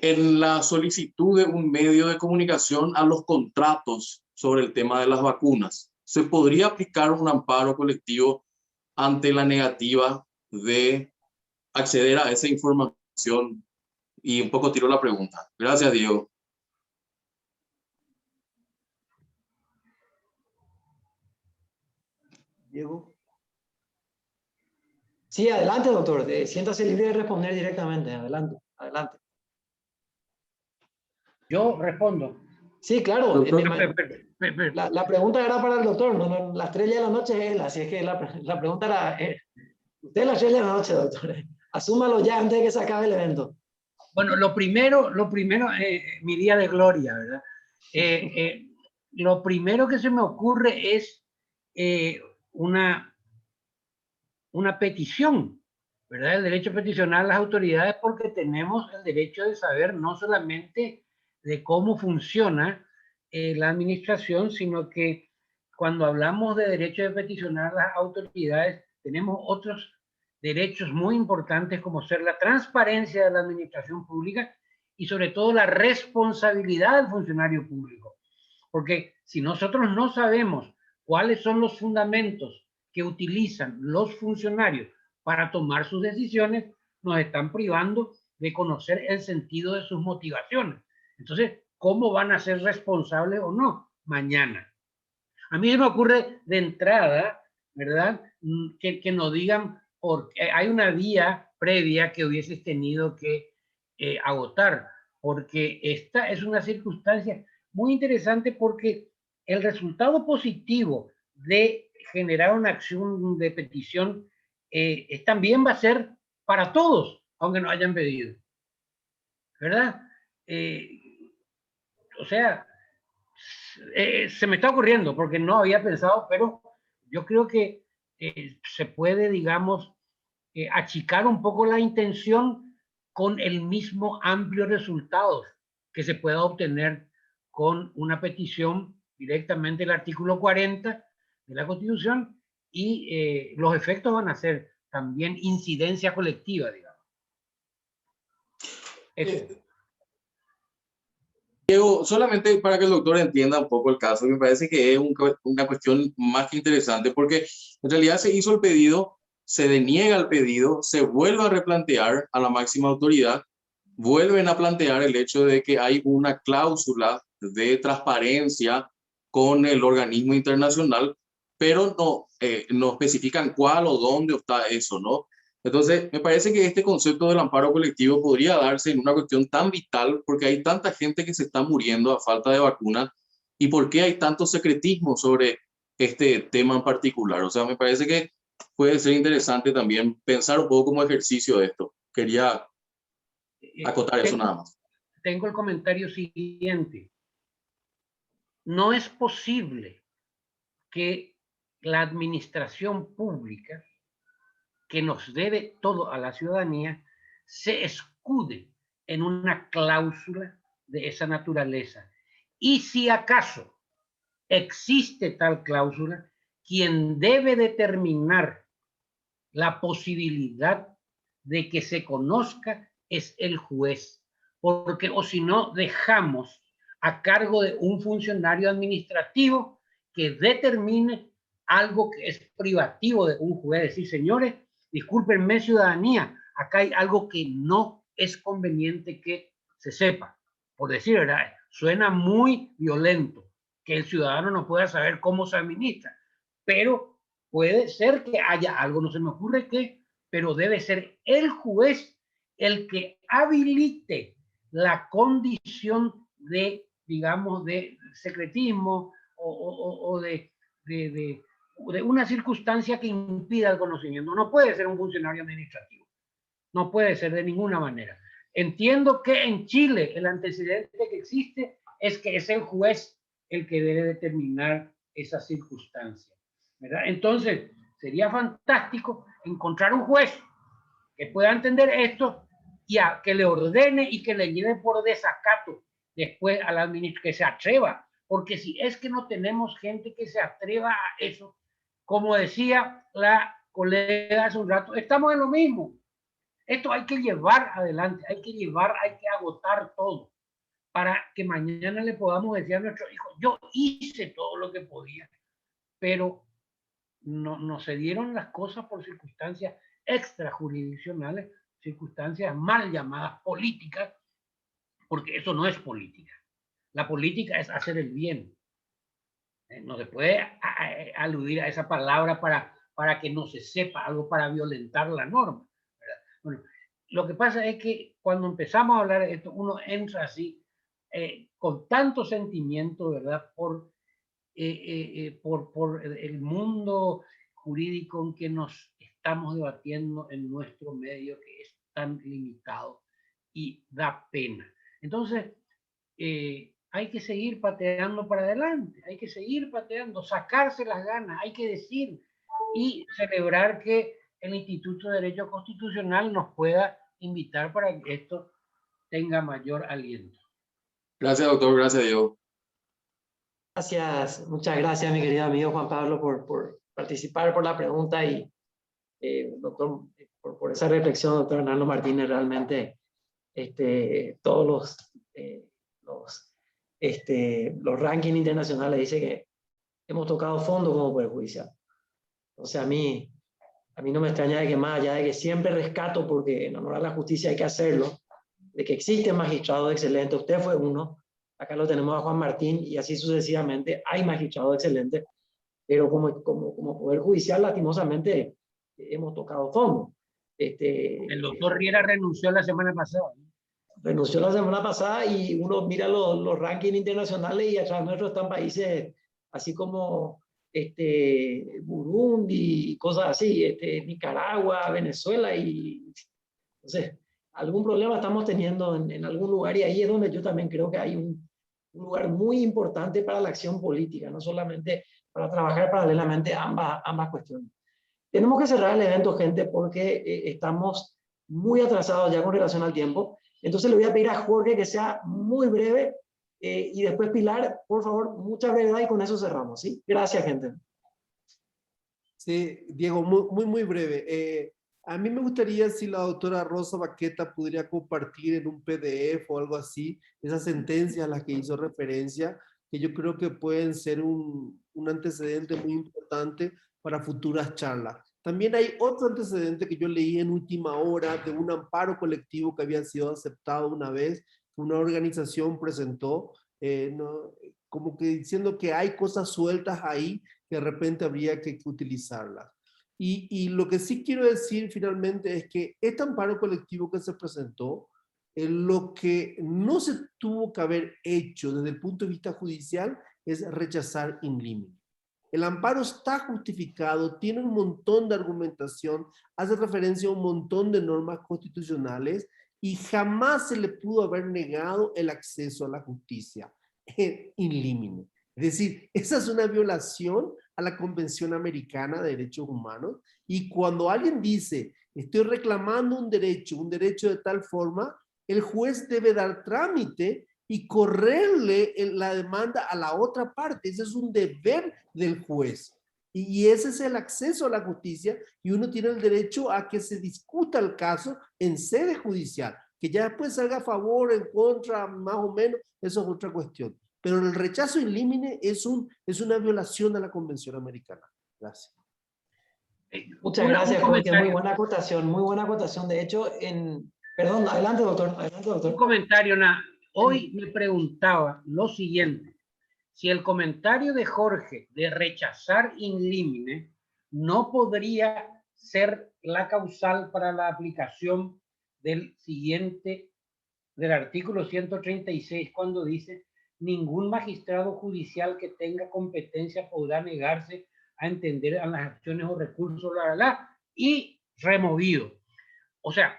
en la solicitud de un medio de comunicación a los contratos sobre el tema de las vacunas. ¿Se podría aplicar un amparo colectivo ante la negativa de acceder a esa información? Y un poco tiro la pregunta. Gracias, Diego. Diego. Sí, adelante, doctor. Siéntase libre de responder directamente. Adelante, adelante. Yo respondo. Sí, claro. Doctor, La pregunta era para el doctor. No, la estrella de la noche es él, así es que la pregunta era... usted es la estrella de la noche, doctor. Asúmalo ya antes de que se acabe el evento. Bueno, lo primero, mi día de gloria, ¿verdad? Lo primero que se me ocurre es una petición, ¿verdad? El derecho a peticionar a las autoridades porque tenemos el derecho de saber no solamente de cómo funciona la administración, sino que cuando hablamos de derecho de peticionar a las autoridades, tenemos otros derechos muy importantes como ser la transparencia de la administración pública y sobre todo la responsabilidad del funcionario público. Porque si nosotros no sabemos cuáles son los fundamentos que utilizan los funcionarios para tomar sus decisiones, nos están privando de conocer el sentido de sus motivaciones. Entonces, ¿cómo van a ser responsables o no mañana? A mí me ocurre de entrada, ¿verdad? Que nos digan, porque hay una vía previa que hubieses tenido que agotar, porque esta es una circunstancia muy interesante porque el resultado positivo de generar una acción de petición también va a ser para todos, aunque no hayan pedido, ¿verdad? O sea, se me está ocurriendo porque no había pensado, pero yo creo que se puede, digamos, achicar un poco la intención con el mismo amplio resultado que se pueda obtener con una petición directamente del artículo 40 de la Constitución y los efectos van a ser también incidencia colectiva, digamos. Eso. Diego, solamente para que el doctor entienda un poco el caso, me parece que es una cuestión más que interesante porque en realidad se hizo el pedido, se deniega el pedido, se vuelve a replantear a la máxima autoridad, vuelven a plantear el hecho de que hay una cláusula de transparencia con el organismo internacional, pero no especifican cuál o dónde está eso, ¿no? Entonces, me parece que este concepto del amparo colectivo podría darse en una cuestión tan vital porque hay tanta gente que se está muriendo a falta de vacunas y por qué hay tanto secretismo sobre este tema en particular. O sea, me parece que puede ser interesante también pensar un poco como ejercicio de esto. Quería acotar eso nada más. Tengo el comentario siguiente. No es posible que la administración pública que nos debe todo a la ciudadanía, se escude en una cláusula de esa naturaleza. Y si acaso existe tal cláusula, quien debe determinar la posibilidad de que se conozca es el juez, porque o si no dejamos a cargo de un funcionario administrativo que determine algo que es privativo de un juez, decir, señores, discúlpenme ciudadanía, acá hay algo que no es conveniente que se sepa. Por decir, ¿verdad? Suena muy violento que el ciudadano no pueda saber cómo se administra, pero puede ser que haya algo, no se me ocurre qué, pero debe ser el juez el que habilite la condición de, digamos, de secretismo o de una circunstancia que impida el conocimiento. No puede ser un funcionario administrativo. No puede ser de ninguna manera. Entiendo que en Chile el antecedente que existe es que es el juez el que debe determinar esa circunstancia, ¿verdad? Entonces, sería fantástico encontrar un juez que pueda entender esto y que le ordene y que le lleve por desacato después a la administración, que se atreva, porque si es que no tenemos gente que se atreva a eso, como decía la colega hace un rato, estamos en lo mismo. Esto hay que llevar adelante, hay que agotar todo para que mañana le podamos decir a nuestros hijos, yo hice todo lo que podía, pero no se dieron las cosas por circunstancias extrajurisdiccionales, circunstancias mal llamadas políticas, porque eso no es política. La política es hacer el bien. No se puede aludir a esa palabra para que no se sepa algo, para violentar la norma, ¿verdad? Bueno, lo que pasa es que cuando empezamos a hablar de esto, uno entra así, con tanto sentimiento, ¿verdad? Por el mundo jurídico en que nos estamos debatiendo en nuestro medio, que es tan limitado y da pena. Entonces, hay que seguir pateando para adelante, hay que seguir pateando, sacarse las ganas, hay que decir y celebrar que el Instituto de Derecho Constitucional nos pueda invitar para que esto tenga mayor aliento. Gracias, doctor. Gracias, Diego. Gracias, muchas gracias, mi querido amigo Juan Pablo, por participar, por la pregunta y, doctor, por esa reflexión, doctor Arnaldo Martínez. Realmente, todos los rankings internacionales dicen que hemos tocado fondo como Poder Judicial. O sea, a mí no me extraña de que más allá de que siempre rescato, porque en honor a la justicia hay que hacerlo, de que existen magistrados excelentes, usted fue uno, acá lo tenemos a Juan Martín y así sucesivamente, hay magistrados excelentes, pero como Poder Judicial lastimosamente hemos tocado fondo. El doctor Riera renunció la semana pasada. Renunció la semana pasada y uno mira los rankings internacionales y atrás nuestros están países así como Burundi y cosas así, Nicaragua, Venezuela y entonces algún problema estamos teniendo en algún lugar y ahí es donde yo también creo que hay un lugar muy importante para la acción política, no solamente para trabajar paralelamente ambas cuestiones. Tenemos que cerrar el evento, gente, porque estamos muy atrasados ya con relación al tiempo. Entonces le voy a pedir a Jorge que sea muy breve y después Pilar, por favor, mucha brevedad y con eso cerramos, ¿sí? Gracias, gente. Sí, Diego, muy breve. A mí me gustaría si la doctora Rosa Baqueta pudiera compartir en un PDF o algo así esas sentencias a las que hizo referencia, que yo creo que pueden ser un antecedente muy importante para futuras charlas. También hay otro antecedente que yo leí en última hora de un amparo colectivo que había sido aceptado una vez, que una organización presentó, como que diciendo que hay cosas sueltas ahí que de repente habría que utilizarlas. Y lo que sí quiero decir finalmente es que este amparo colectivo que se presentó, lo que no se tuvo que haber hecho desde el punto de vista judicial es rechazar in limine. El amparo está justificado, tiene un montón de argumentación, hace referencia a un montón de normas constitucionales y jamás se le pudo haber negado el acceso a la justicia in limine. Es decir, esa es una violación a la Convención Americana de Derechos Humanos y cuando alguien dice, estoy reclamando un derecho de tal forma, el juez debe dar trámite y correrle la demanda a la otra parte. Ese es un deber del juez. Y ese es el acceso a la justicia y uno tiene el derecho a que se discuta el caso en sede judicial. Que ya después salga a favor, en contra, más o menos, eso es otra cuestión. Pero el rechazo in limine es una violación de la Convención Americana. Gracias. Muchas gracias, Jorge. Muy buena acotación, muy buena acotación. De hecho, perdón, adelante, doctor. Adelante, doctor. Un comentario, Hoy me preguntaba lo siguiente, si el comentario de Jorge de rechazar in limine no podría ser la causal para la aplicación del artículo 136, cuando dice: ningún magistrado judicial que tenga competencia podrá negarse a entender a las acciones o recursos, y removido. O sea,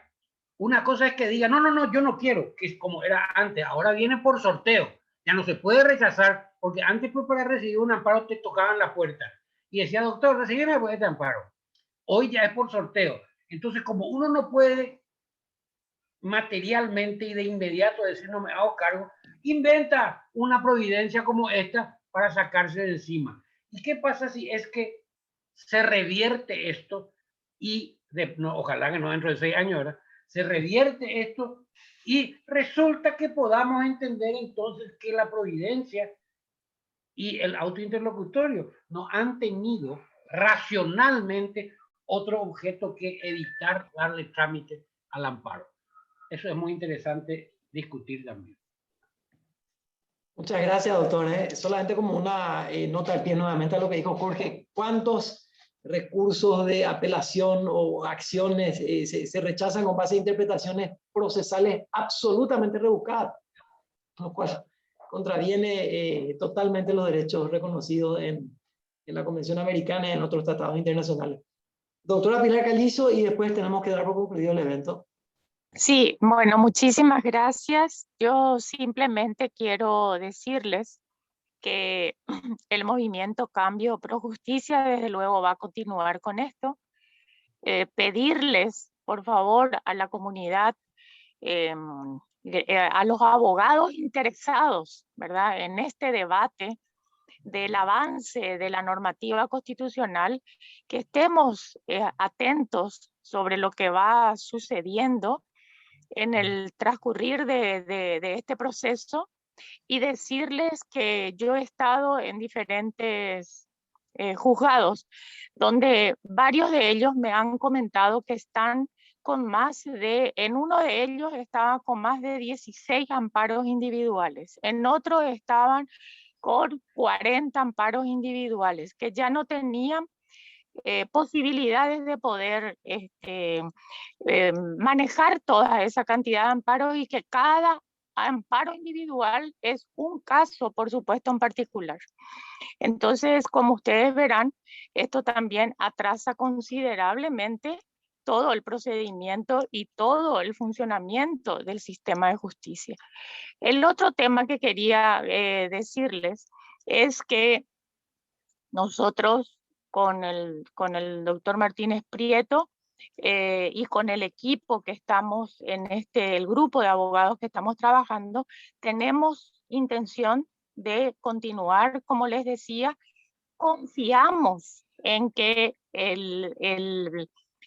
una cosa es que diga, no, yo no quiero, que es como era antes, ahora viene por sorteo, ya no se puede rechazar, porque antes pues para recibir un amparo te tocaban la puerta y decía, doctor, recíbeme pues este amparo. Hoy ya es por sorteo. Entonces, como uno no puede materialmente y de inmediato decir, no me hago cargo, inventa una providencia como esta para sacarse de encima. ¿Y qué pasa si es que se revierte esto y, ojalá que no dentro de 6 años, ¿verdad? Se revierte esto y resulta que podamos entender entonces que la providencia y el autointerlocutorio no han tenido racionalmente otro objeto que evitar darle trámite al amparo? Eso es muy interesante discutir también. Muchas gracias, doctor. Solamente como una nota al pie nuevamente a lo que dijo Jorge. ¿Cuántos recursos de apelación o acciones se rechazan con base a interpretaciones procesales absolutamente rebuscadas? Lo cual contraviene totalmente los derechos reconocidos en la Convención Americana y en otros tratados internacionales. Doctora Pilar Calizo, y después tenemos que dar por concluido el evento. Sí, bueno, muchísimas gracias. Yo simplemente quiero decirles que el movimiento Cambio Pro Justicia desde luego va a continuar con esto. Pedirles, por favor, a la comunidad, a los abogados interesados, ¿verdad?, en este debate del avance de la normativa constitucional, que estemos atentos sobre lo que va sucediendo en el transcurrir de este proceso, y decirles que yo he estado en diferentes juzgados, donde varios de ellos me han comentado que están con en uno de ellos estaba con más de 16 amparos individuales, en otro estaban con 40 amparos individuales, que ya no tenían posibilidades de poder manejar toda esa cantidad de amparos, y que cada amparo individual es un caso, por supuesto, en particular. Entonces, como ustedes verán, esto también atrasa considerablemente todo el procedimiento y todo el funcionamiento del sistema de justicia. El otro tema que quería decirles es que nosotros con el doctor Martínez Prieto y con el equipo que estamos en el grupo de abogados que estamos trabajando, tenemos intención de continuar, como les decía. Confiamos en que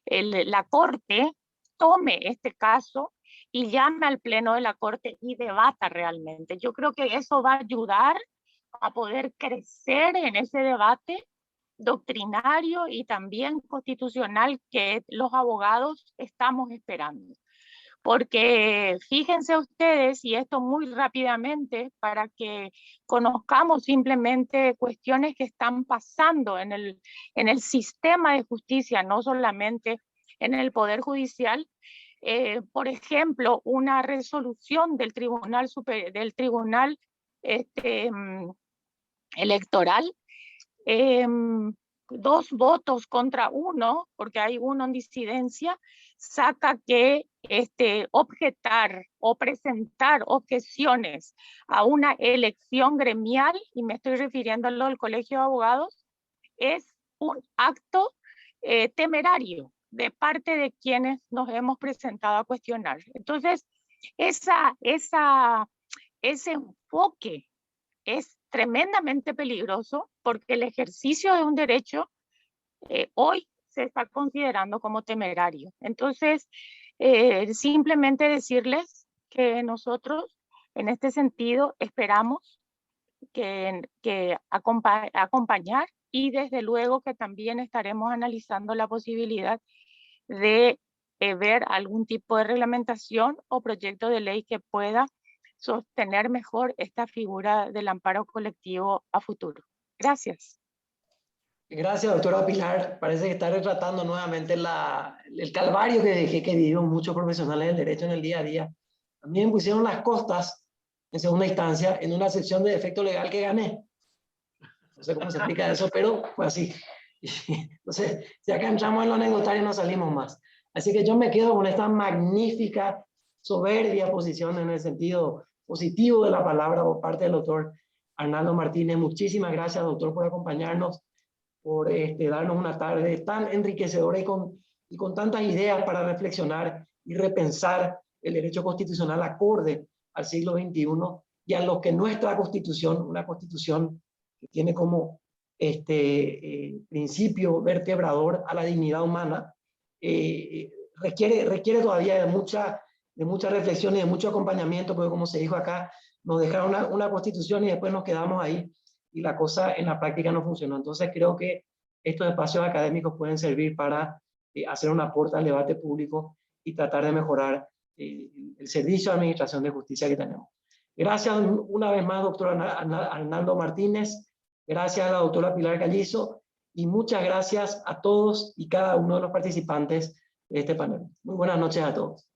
la Corte tome este caso y llame al Pleno de la Corte y debata realmente. Yo creo que eso va a ayudar a poder crecer en ese debate doctrinario y también constitucional que los abogados estamos esperando. Porque fíjense ustedes, y esto muy rápidamente, para que conozcamos simplemente cuestiones que están pasando en el sistema de justicia, no solamente en el Poder Judicial. Por ejemplo, una resolución del Tribunal Electoral, 2 votos contra 1, porque hay uno en disidencia, saca que objetar o presentar objeciones a una elección gremial, y me estoy refiriendo al Colegio de Abogados, es un acto temerario de parte de quienes nos hemos presentado a cuestionar. Entonces, ese enfoque es tremendamente peligroso, porque el ejercicio de un derecho hoy se está considerando como temerario. Entonces, simplemente decirles que nosotros, en este sentido, esperamos que acompañar, y desde luego que también estaremos analizando la posibilidad de ver algún tipo de reglamentación o proyecto de ley que pueda sostener mejor esta figura del amparo colectivo a futuro. Gracias. Gracias, doctora Pilar. Parece que está retratando nuevamente el calvario que vivieron muchos profesionales del derecho en el día a día. A mí me pusieron las costas en segunda instancia en una sección de defecto legal que gané. No sé cómo se explica eso, pero fue así. Entonces, si acá entramos en lo anecdotario no salimos más. Así que yo me quedo con esta magnífica, soberbia posición en el sentido positivo de la palabra por parte del doctor Arnaldo Martínez. Muchísimas gracias, doctor, por acompañarnos, por darnos una tarde tan enriquecedora y con tantas ideas para reflexionar y repensar el derecho constitucional acorde al siglo XXI y a lo que nuestra constitución, una constitución que tiene como principio vertebrador a la dignidad humana, requiere todavía de mucha reflexión y de mucho acompañamiento, porque como se dijo acá, nos dejaron una constitución y después nos quedamos ahí y la cosa en la práctica no funcionó. Entonces creo que estos espacios académicos pueden servir para hacer un aporte al debate público y tratar de mejorar el servicio de administración de justicia que tenemos. Gracias una vez más, doctor Arnaldo Martínez. Gracias a la doctora Pilar Gallizo y muchas gracias a todos y cada uno de los participantes de este panel. Muy buenas noches a todos.